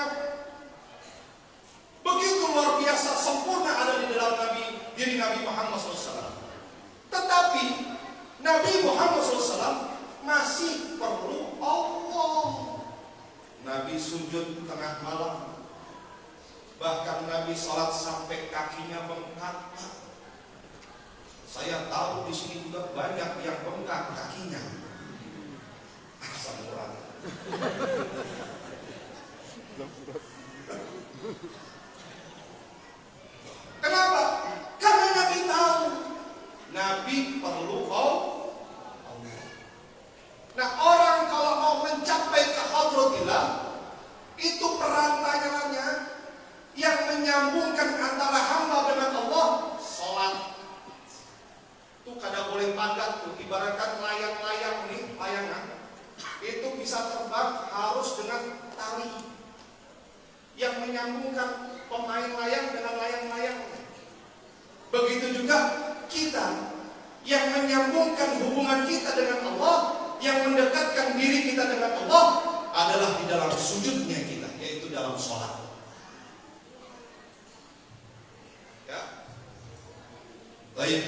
begitu luar biasa sempurna ada di dalam diri Nabi Muhammad SAW. Tetapi Nabi Muhammad SAW masih perlu Allah. Nabi sujud tengah malam, bahkan Nabi sholat sampai kakinya bengkak. Saya tahu di sini juga banyak yang bengkak kakinya. Asam urat. Kenapa? Karena Nabi tahu Nabi perlu Allah. Nah, orang kalau mau mencapai ke hadratillah, itu perantaranya yang menyambungkan antara hamba dengan Allah, sholat. Itu kada boleh padat tuh, ibaratkan layang-layang nih, layangan. Itu bisa terbang harus dengan tali yang menyambungkan pemain layang dengan layang-layang. Begitu juga kita yang menyambungkan hubungan kita dengan Allah, yang mendekatkan diri kita dengan Allah adalah di dalam sujudnya kita, yaitu dalam sholat. Ya, baik.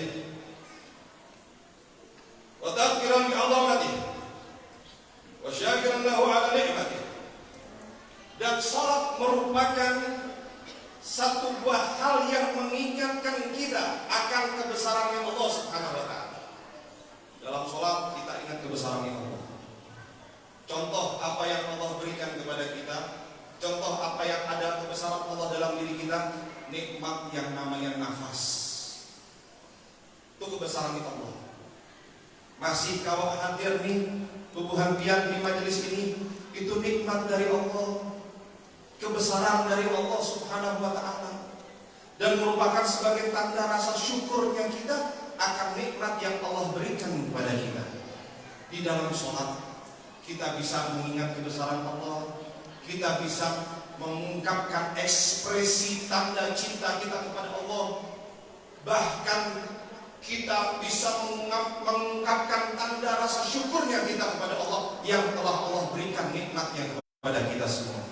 kebesaran Allah. Masih kau hadir nih tubuhan pian di majelis ini, itu nikmat dari Allah, kebesaran dari Allah Subhanahu wa ta'ala, dan merupakan sebagai tanda rasa syukurnya kita akan nikmat yang Allah berikan kepada kita. Di dalam sholat kita bisa mengingat kebesaran Allah, kita bisa mengungkapkan ekspresi tanda cinta kita kepada Allah, bahkan kita bisa mengungkapkan tanda rasa syukurnya kita kepada Allah yang telah Allah berikan nikmatnya kepada kita semua.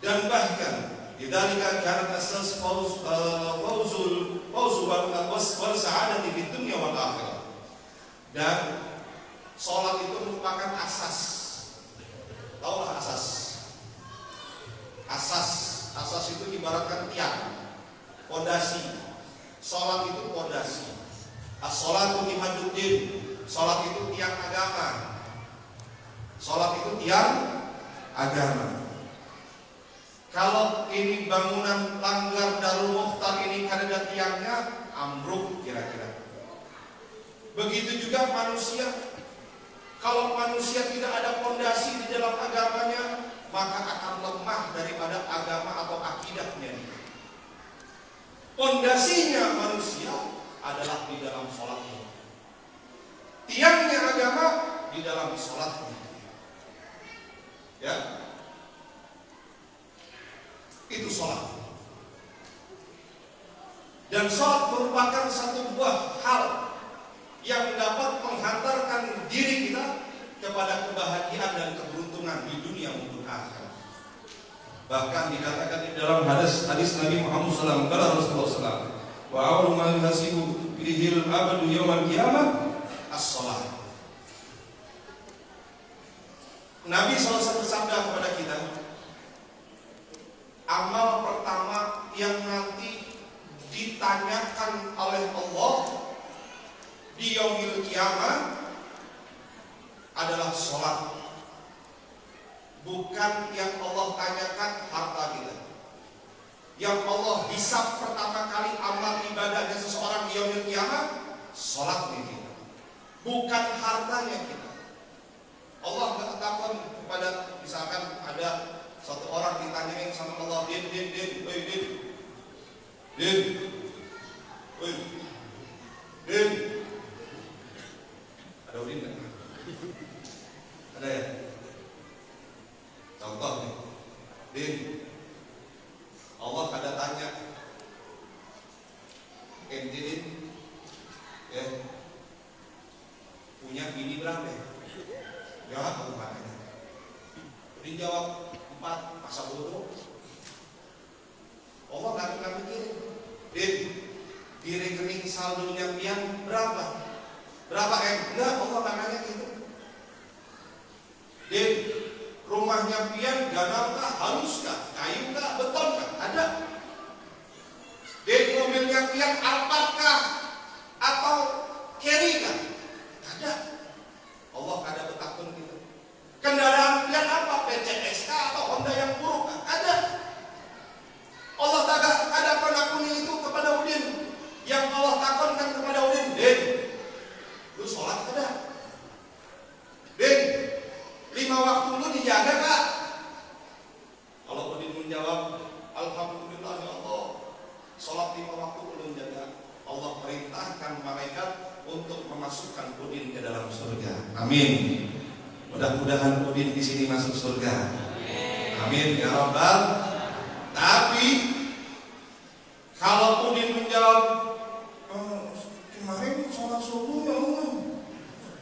Dan bahkan lidzalika kanat asas fawzul wal sa'adati fid dunya wal akhirah. Dan salat itu merupakan asas. Taulah asas. Asas itu ibaratkan tiang, pondasi. Salat itu pondasi. As-salatu imaduddin. Salat itu tiang agama. Salat itu tiang agama. Kalau ini bangunan Langgar Darul Mukhtar ini kada tiangnya, ambruk kira-kira. Begitu juga manusia. Kalau manusia tidak ada pondasi di dalam agamanya, maka akan lemah daripada agama atau akidahnya. Pondasinya manusia adalah di dalam sholatnya. Tiangnya agama di dalam sholatnya. Ya, itu sholat. Dan sholat merupakan satu buah hal yang dapat menghantarkan diri kita kepada kebahagiaan dan keberuntungan di dunia maupun akhirat. Bahkan dikatakan di dalam hadis Nabi Muhammad SAW, kala Rasulullah SAW, wa awwalu ma yuhasibu bihil abadu yaumal qiyamah as-shalah. Nabi SAW bersabda kepada kita, amal pertama yang nanti ditanyakan oleh Allah di yaumil qiyamah adalah sholat. Bukan yang Allah tanyakan harta kita. Yang Allah hisab pertama kali amal ibadahnya seseorang di yaumil qiyamah, sholatnya kita, bukan hartanya kita. Allah nggak takut kepada, misalkan ada satu orang ditanyain sama Allah, din, ada udin nggak? Ada ya? Contoh nih, din, Allah kada tanya, ente din, ya, punya bini berapa? Ya, aku makanya. Din jawab 4, masa bodoh. Allah nggak mikirin. Din, di rekening saldonya pian berapa? Berapa M? Enggak, Allah nggak nanya gitu. Din, rumahnya pian ganal kah, halus kah, kayu kah, beton kah? Ada. Din, mobilnya pian Alphard kah atau Carry kah? Ada. Allah kada betakun gitu. Kendaraan pian apa? PCS kah atau Honda yang buruk kah? Ada. Allah ada penakuni itu kepada Udin. Yang Allah takonkan kepada Udin, Din, lu sholat kada? Din, 5 waktu lu dijaga kak? Kalau Udin menjawab, alhamdulillah ya Allah, sholat 5 waktu belum jaga. Allah perintahkan malaikat untuk memasukkan Udin ke dalam surga. Amin. Mudah-mudahan Udin di sini masuk surga. Amin ya Rabbal. Tapi kalau Udin menjawab, kemarin sholat subuh ya Allah,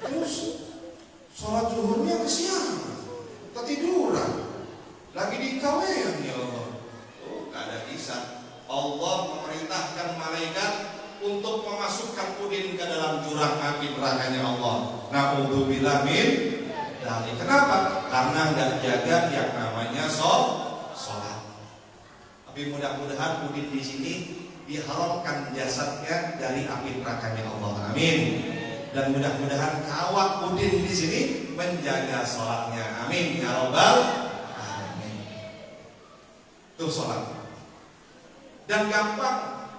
terus sholat zuhurnya kesiangan, ketiduran, lagi di kawean ya Allah. Oh, gak ada kisah. Allah memerintahkan malaikat untuk memasukkan Udin ke dalam jurang api nerakanya Allah. Na'udzubillah min dzalik. Kenapa? Karena nggak jaga yang namanya sholat. Tapi mudah-mudahan Udin di sini diharamkan jasadnya dari api nerakanya Allah. Amin. Dan mudah-mudahan kawat Udin di sini menjaga sholatnya. Amin ya Rabbal alamin. Tuh sholat. Dan gampang.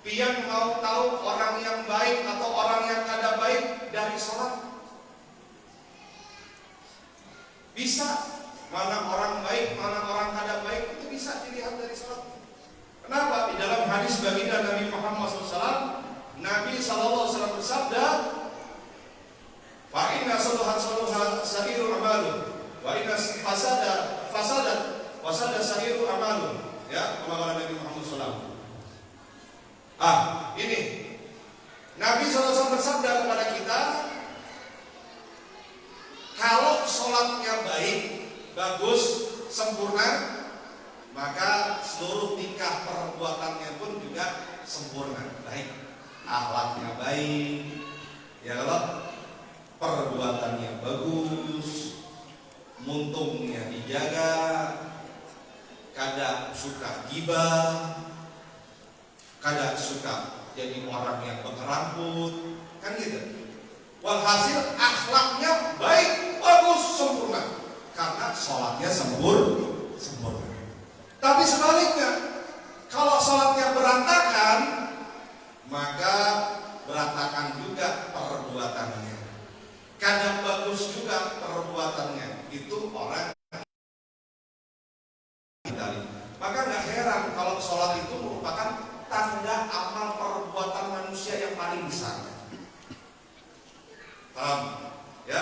Pian mau tahu orang yang baik atau orang yang kada baik dari sholat? Bisa. Mana orang baik, mana orang kada baik, itu bisa dilihat dari sholat. Kenapa? Di dalam hadis baginda Nabi Muhammad SAW, Nabi SAW bersabda, fa inna saluhat sahiru amalu, wa inna fasada sahiru amalu. Ya, kemana Nabi Muhammad SAW. Ini Nabi SAW bersabda kepada kita, kalau sholatnya baik, bagus, sempurna, maka seluruh tingkah perbuatannya pun juga sempurna, baik. Akhlaknya baik, ya kalau perbuatannya bagus, muntungnya dijaga, kada suka gibah, kada suka jadi orang yang pengerambut, kan gitu. Walhasil akhlaknya baik, bagus, sempurna, karena sholatnya sempurna. Tapi sebaliknya, kalau sholatnya berantakan, maka berantakan juga perbuatannya. Kadang bagus juga perbuatannya. Itu orang. Maka nggak heran kalau sholat itu merupakan tanda amal perbuatan manusia yang paling besar. Paham? Ya.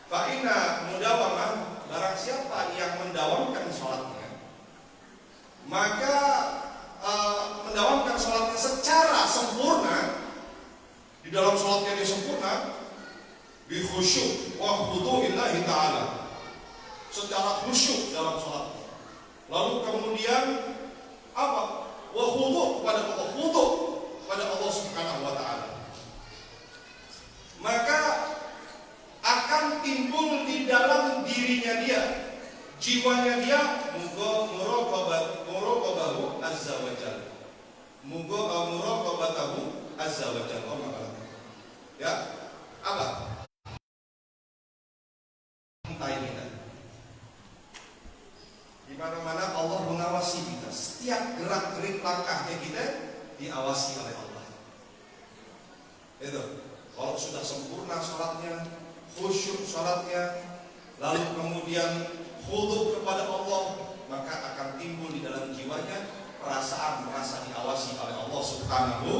Fa'inna mudawamah, barang siapa yang mendawamkan sholatnya, maka mendawamkan sholatnya secara sempurna. Di dalam sholatnya dia sempurna, bi khusyuk wa khudu'illahi ta'ala, secara khusyuk dalam sholat. Lalu kemudian apa? Wa khudu' kepada Allah, khudu' kepada Allah Subhanahu wa ta'ala. Maka akan timbul di dalam dirinya dia, jiwanya dia, muraqabatahu azza wa jalla. Muraqabatahu azza wa jalla. Ya, apa? Entah kita. Di mana-mana Allah mengawasi kita. Setiap gerak-gerik langkahnya kita diawasi oleh Allah. Itu. Kalau sudah sempurna sholatnya, khusyuk sholatnya, lalu kemudian khudu kepada Allah, maka akan timbul di dalam jiwanya perasaan merasa diawasi oleh Allah Subhanahu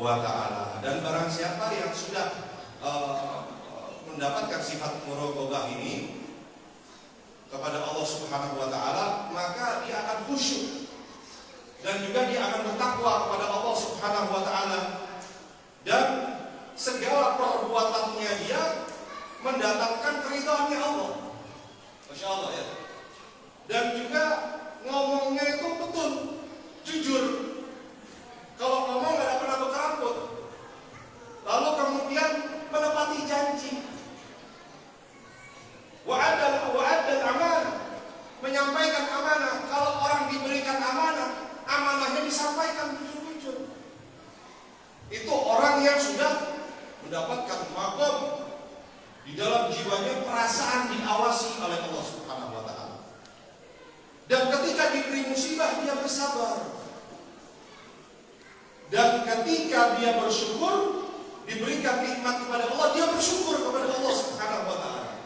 wa ta'ala. Dan barang siapa yang sudah mendapatkan sifat muraqabah ini kepada Allah Subhanahu wa ta'ala, maka dia akan khusyuk dan juga dia akan bertakwa kepada Allah Subhanahu wa ta'ala, dan segala perbuatannya dia mendatangkan keridhaannya Allah. Masya Allah ya. Dan juga ngomongnya itu betul, jujur. Kalau ngomong gak ada pernah berkeraput. Lalu kemudian menepati janji. Wa'adal amanah, menyampaikan amanah. Kalau orang diberikan amanah, amanahnya disampaikan jujur-jujur. Itu orang yang sudah mendapatkan maqam di dalam jiwanya perasaan diawasi oleh Allah Subhanahu wa ta'ala. Dan ketika diberi musibah dia bersabar. Dan ketika dia bersyukur, diberikan nikmat kepada Allah, dia bersyukur kepada Allah Subhanahu wa ta'ala.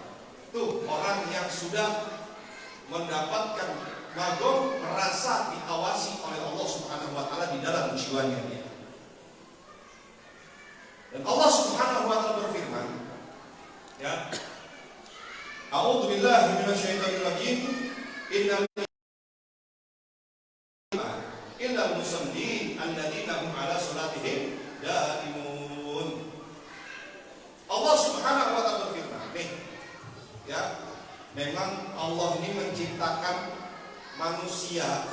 Itu orang yang sudah mendapatkan maqam merasa diawasi oleh Allah Subhanahu wa ta'ala di dalam jiwanya dia. Dan Allah Subhanahu wa ta'ala berfirman, ya, A'udzu billahi minasyaitonir rajim, innal illal musallin alladzina hum 'ala salatihim daimun. Allah Subhanahu wa ta'ala berfirman, nih, ya, memang Allah ini menciptakan manusia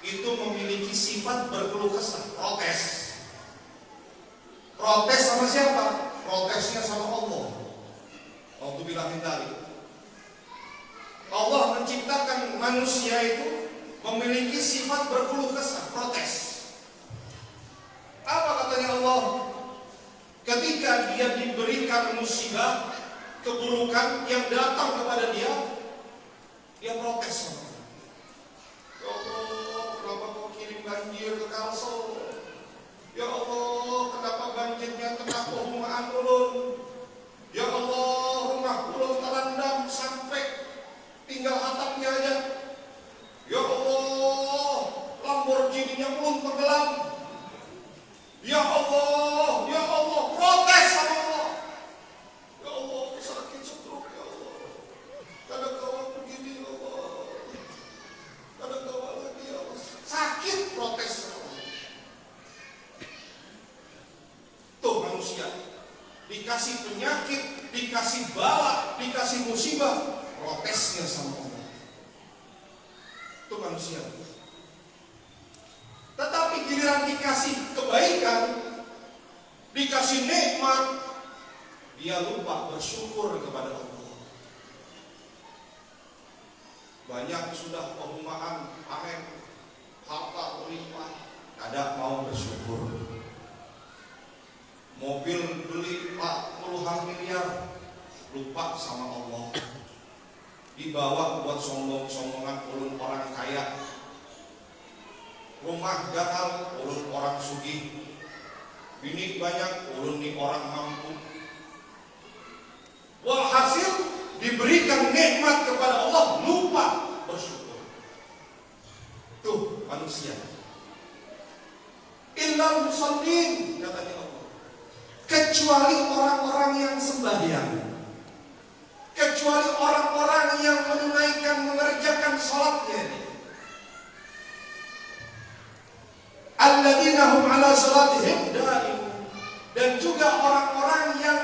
itu memiliki sifat berkeluh kesah, protes. Protes sama siapa? Protesnya sama Allah. Waktu bilangin tadi, Allah menciptakan manusia itu memiliki sifat berkeluh kesah, protes. Apa katanya Allah? Ketika dia diberikan musibah, keburukan yang datang kepada dia, dia protes sama Allah. Ya Allah, kenapa kau kirim banjir ke Kalsel? dikasih penyakit, dikasih bala, dikasih musibah, protesnya sama Allah. Itu manusia. Tetapi giliran dikasih kebaikan, dikasih nikmat, dia lupa bersyukur kepada Allah. Banyak sudah penghumaan, panen, harta berlimpah, ada mau bersyukur. Mobil beli puluhan miliar, lupa sama Allah. Dibawa buat sombong-sombongan ulun orang kaya. Rumah gatal, ulun orang sugih. Bini banyak, ulun ni orang mampu. Walhasil diberikan nikmat kepada Allah, lupa bersyukur. Tuh manusia. Illal musallin, katanya Allah. Kecuali orang-orang yang sembahyang, kecuali orang-orang yang menunaikan, mengerjakan salatnya. Alladzina hum ala salatihim daimun, dan juga orang-orang yang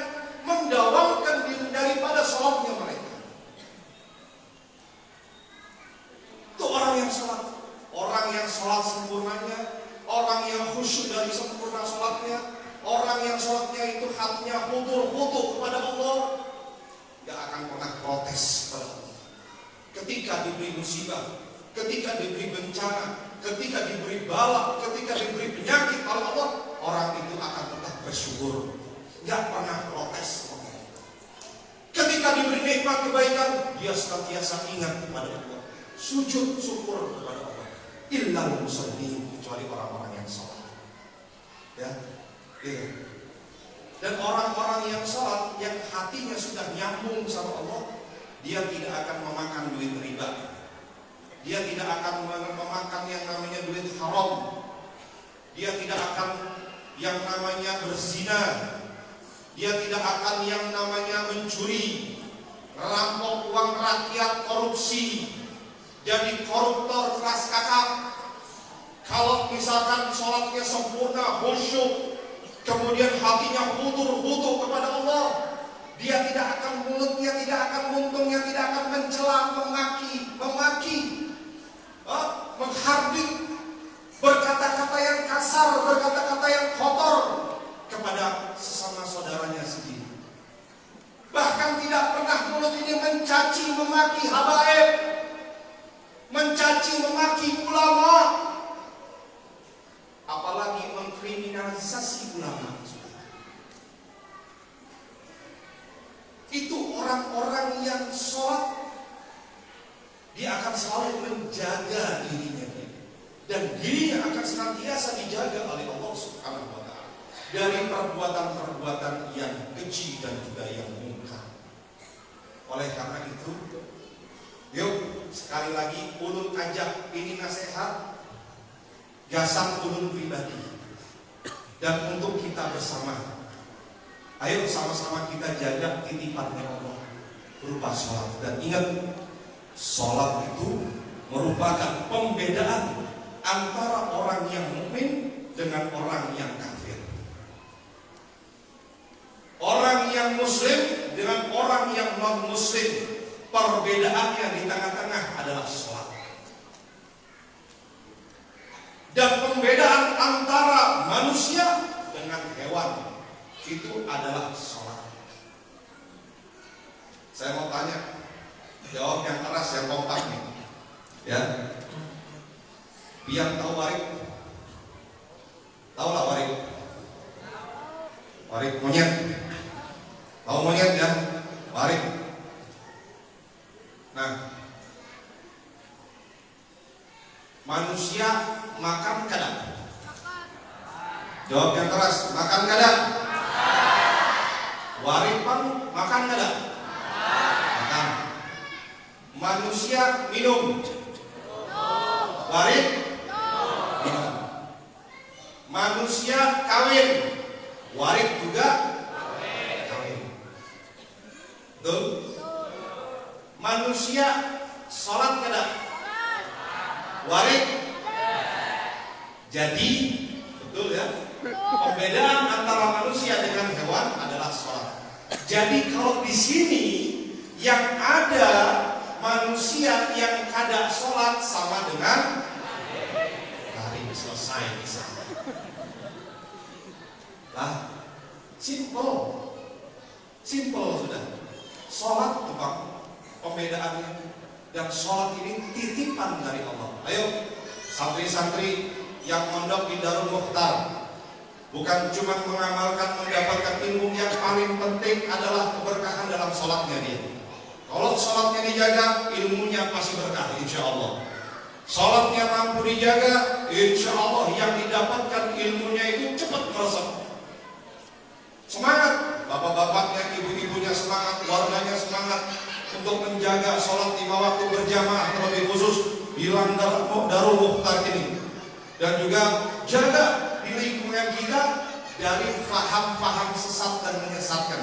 mendawamkan diri daripada salatnya mereka. Itu orang yang salat, orang yang salat sempurnanya, orang yang khusyuk dari sempurna salatnya, orang yang salatnya itu hatinya khudu kepada Allah, gak akan pernah protes kepada Allah. Ketika diberi musibah, ketika diberi bencana, ketika diberi bala, ketika diberi penyakit oleh Allah, orang itu akan tetap bersyukur, gak pernah protes. Ketika diberi nikmat kebaikan, dia senantiasa ingat kepada Allah, sujud syukur kepada Allah. Illal musallin, kecuali orang-orang yang salat. Ya, iya. Dan orang-orang yang salat, yang hatinya sudah nyambung sama Allah, dia tidak akan memakan duit riba. Dia tidak akan memakan yang namanya duit haram. Dia tidak akan yang namanya berzina. Dia tidak akan yang namanya mencuri, merampok uang rakyat, korupsi, jadi koruptor keras kakap. Kalau misalkan sholatnya sempurna, khusyuk, kemudian hatinya khudu kepada Allah, dia tidak akan, mulutnya tidak akan, muntungnya tidak akan mencela, memaki, menghardik, berkata-kata yang kasar, berkata-kata yang kotor kepada sesama saudaranya sendiri. Bahkan tidak pernah mulut ini mencaci, memaki habaib, mencaci, memaki ulama, apalagi mengkriminalisasi ulama. Itu orang-orang yang sholat, dia akan selalu menjaga dirinya, dan dirinya akan senantiasa dijaga oleh Allah Subhanahu wa Ta'ala dari perbuatan-perbuatan yang keji dan juga yang mungkar. Oleh karena itu, yuk sekali lagi ulun ajak, ini nasihat gasan ulun pribadi dan untuk kita bersama. Ayo sama-sama kita jaga titipannya Allah berupa sholat. Dan ingat, sholat itu merupakan pembedaan antara orang yang mukmin dengan orang yang kafir, orang yang muslim dengan orang yang non muslim. Perbedaannya di tengah-tengah adalah sholat. Dan pembedaan antara manusia dengan hewan itu adalah sholat. Saya mau tanya, jawab yang keras, yang kompak nih, ya. Biar tahu warik, tahu lah warik, warik monyet, tahu monyet ya, warik. Nah, manusia makan kadang? Jawab yang keras, makan kadang? Warik pun makan kadang? Makan. Manusia minum? Warik? Minum. Manusia kawin? Warik juga? Kawin. Betul? Manusia sholat kadang? Warik? Jadi, betul ya? Pembedaan antara manusia dengan hewan adalah sholat. Jadi kalau di sini yang ada manusia yang kada sholat sama dengan hari selesai misalnya. Lah, simple sudah. Sholat tuh Pak, pembedaannya. Dan sholat ini titipan dari Allah. Ayo, santri-santri yang mondok di Darul Mukhtar, bukan cuma mengamalkan mendapatkan ilmu, yang paling penting adalah keberkahan dalam sholatnya dia. Kalau sholatnya dijaga, ilmunya pasti berkah, insya Allah. Sholatnya mampu dijaga, insya Allah yang didapatkan ilmunya itu cepat meresap. Semangat, bapak-bapaknya, ibu-ibunya semangat, warganya semangat untuk menjaga sholat 5 waktu berjamaah, terlebih khusus bilang Darul Mukhtar ini. Dan juga jaga di lingkungan kita dari faham-faham sesat dan menyesatkan.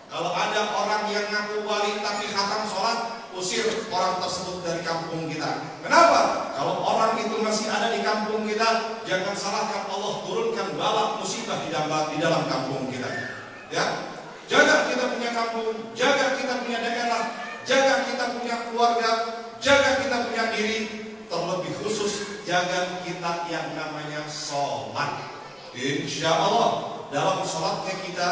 Kalau ada orang yang ngaku wali tapi khatam sholat, usir orang tersebut dari kampung kita. Kenapa? Kalau orang itu masih ada di kampung kita, jangan salahkan Allah turunkan bala musibah di dalam kampung kita. Ya, jaga kita punya kampung, jaga kita punya daerah, jaga kita punya keluarga, jaga kita punya diri, terlebih khusus jaga kita yang namanya sholat. Insya Allah dalam sholatnya kita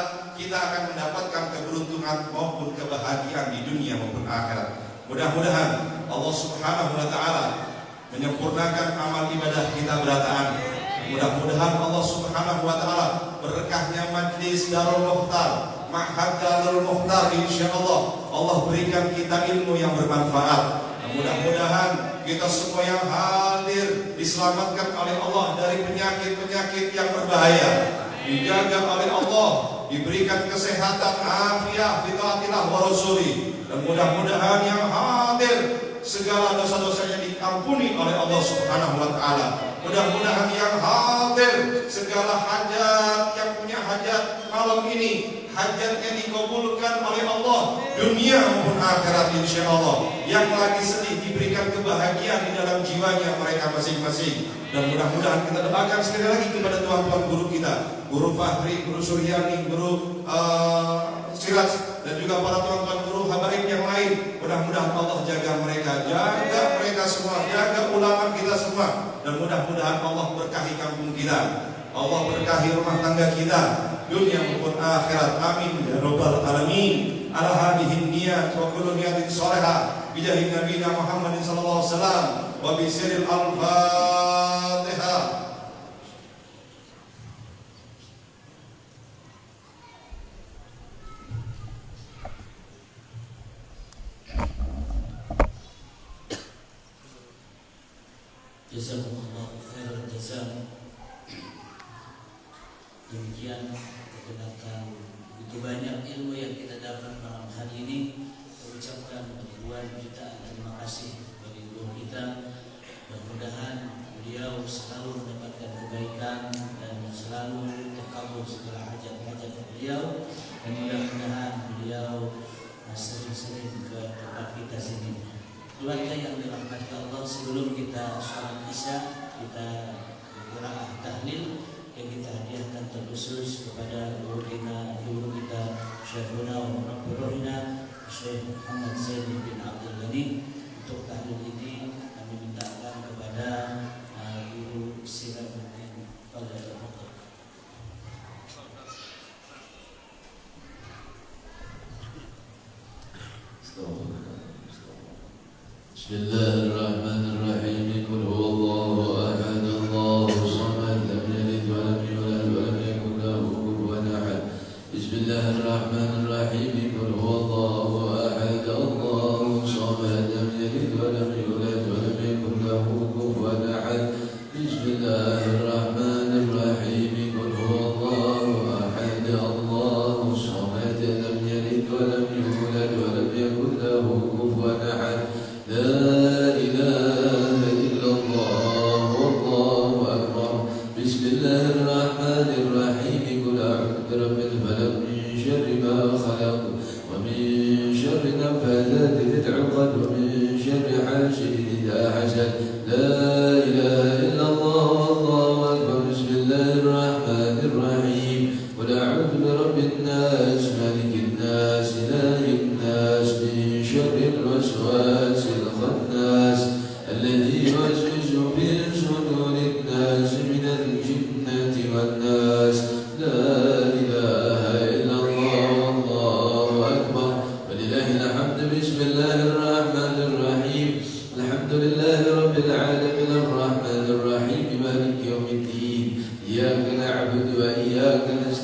akan mendapatkan keberuntungan maupun kebahagiaan di dunia maupun akhirat. Mudah-mudahan Allah Subhanahu wa Ta'ala menyempurnakan amal ibadah kita berataan. Mudah-mudahan Allah Subhanahu wa Ta'ala berkahnya majlis Darul Mukhtar, Ma'had Darul Mukhtar, insya Allah berikan kita ilmu yang bermanfaat. Mudah-mudahan kita semua yang hadir diselamatkan oleh Allah dari penyakit-penyakit yang berbahaya, dijaga oleh Allah, diberikan kesehatan, afiat, fitatilah wa rasuli. Dan mudah-mudahan yang hadir segala dosa-dosanya dikampuni oleh Allah Subhanahu wa Ta'ala. Mudah-mudahan yang hadir segala hajat, yang punya hajat malam ini, hajatnya dikabulkan oleh Allah dunia maupun akhirat insya Allah. Yang lagi sedih diberikan kebahagiaan di dalam jiwanya mereka masing-masing. Dan mudah-mudahan kita doakan sekali lagi kepada tuan-tuan guru kita, Guru Fahri, Guru Suryani, Guru Siraj, dan juga para tuan-tuan guru habaib yang lain. Mudah-mudahan Allah jaga mereka semua, jaga ulama kita semua. Dan mudah-mudahan Allah berkahi kampung kita, Allah berkahi rumah tangga kita, dunia maupun akhirat. Amin ya rabbal alamin. Ala hadhihi niyat wa kullu niyatin shalihah bi jahi nabiyina Muhammadin sallallahu alaihi wasallam wa bi sirril al-Fatihah. Jazakumullah khairal jazaa. Demikian perkenalkan begitu banyak ilmu yang kita dapat malam hari ini. Mengucapkan ribuan jutaan terima kasih bagi guru kita. Mudah-mudahan beliau selalu mendapatkan kebaikan dan selalu terkabul segala hajat-hajat beliau. Dan mudah-mudahan beliau sering-sering ke tempat kita sini. Keluarga yang dirahmati Allah, sebelum kita sholat isya, kita qiraah tahlil yang kita hadiahkan terkhusus kepada guru kita Syekhuna wa Munabbiruna Syekh Muhammad Zain bin Abdul Ghani. Untuk tahlil ini kami mintakan kepada Guru Sirajuddin pada waktu. Bismillahirrahmanirrahim. Qul huwallahu ahad, Allahus samad, lam yalid wa lam yulad wa lam yakul lahu kufuwan ahad. Bismillahirrahmanirrahim. Qul huwallahu ahad, Allahus samad, lam yalid wa lam yulad wa lam yakul lahu kufuwan ahad. Bismillahirrahmanirrahim. Qul huwallahu ahad, Allahus samad, lam yalid wa lam yulad wa lam yakul lahu kufuwan ahad. لا إله إلا الله والله أكبر. بسم الله الرحمن الرحيم. قل أعوذ برب الفلق من شر ما خلق ومن شر النفاثات في العقد ومن شر حاسد إذا حسد. لا إله إلا الله والله أكبر. بسم الله الرحمن الرحيم. قل أعوذ برب الناس ملك الناس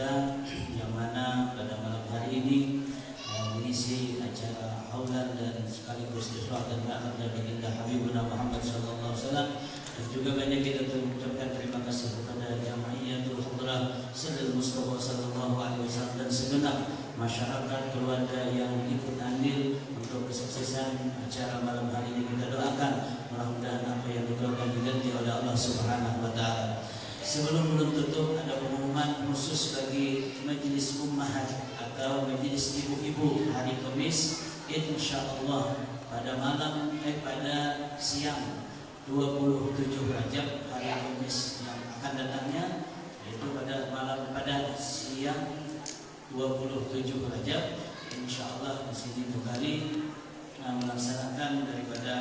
kita yang mana pada malam hari ini mengisi acara haulan dan sekaligus isra dan mi'raj dari baginda Habibuna Muhammad sallallahu alaihi wasallam. Dan juga banyak kita mengucapkan terima kasih kepada Jam'iyatul Hadrah Sayyidil Mustafa sallallahu alaihi wasallam dan segenap masyarakat keluarga yang ikut andil untuk kesuksesan acara malam hari ini. Kita doakan mudah-mudahan apa yang didoakan diganti oleh Allah Subhanahu wa taala. Sebelum tutup ada pengumuman khusus bagi Majelis Ummahat atau Majelis Ibu-ibu hari Kamis, insyaallah pada siang 27 Rajab hari Kamis yang akan datangnya, yaitu pada siang 27 Rajab, insyaallah di sini kembali melaksanakan daripada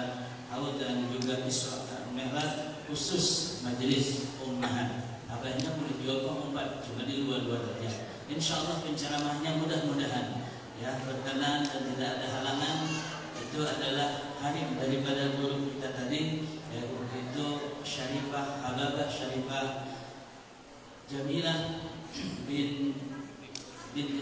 haul dan juga Isra dan Mi'raj khusus Majelis Ummahat. Abahnya boleh juga pengumpat cuma di luar-luar saja. Insyaallah penceramahnya mudah-mudahan ya berkenan dan tidak ada halangan. Itu adalah hari daripada guru kita tadi, yaitu Syarifah Hababah Syarifah Jamilah bin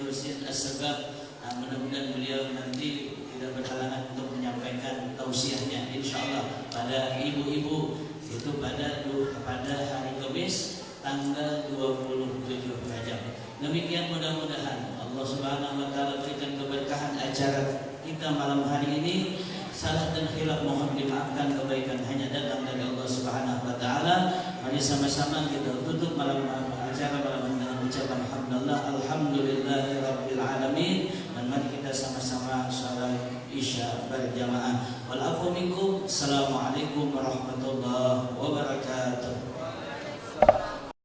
Husain As-Sagaf. Mudah-mudahan beliau nanti tidak berhalangan untuk menyampaikan tausiahnya insyaallah pada ibu-ibu itu pada hari Kamis tanggal 27 Rajab. Demikian mudah-mudahan Allah Subhanahu wa taala berikan keberkahan acara kita malam hari ini. Salah dan khilaf mohon dimaafkan, kebaikan hanya datang dari Allah Subhanahu wa taala. Mari sama-sama kita tutup malam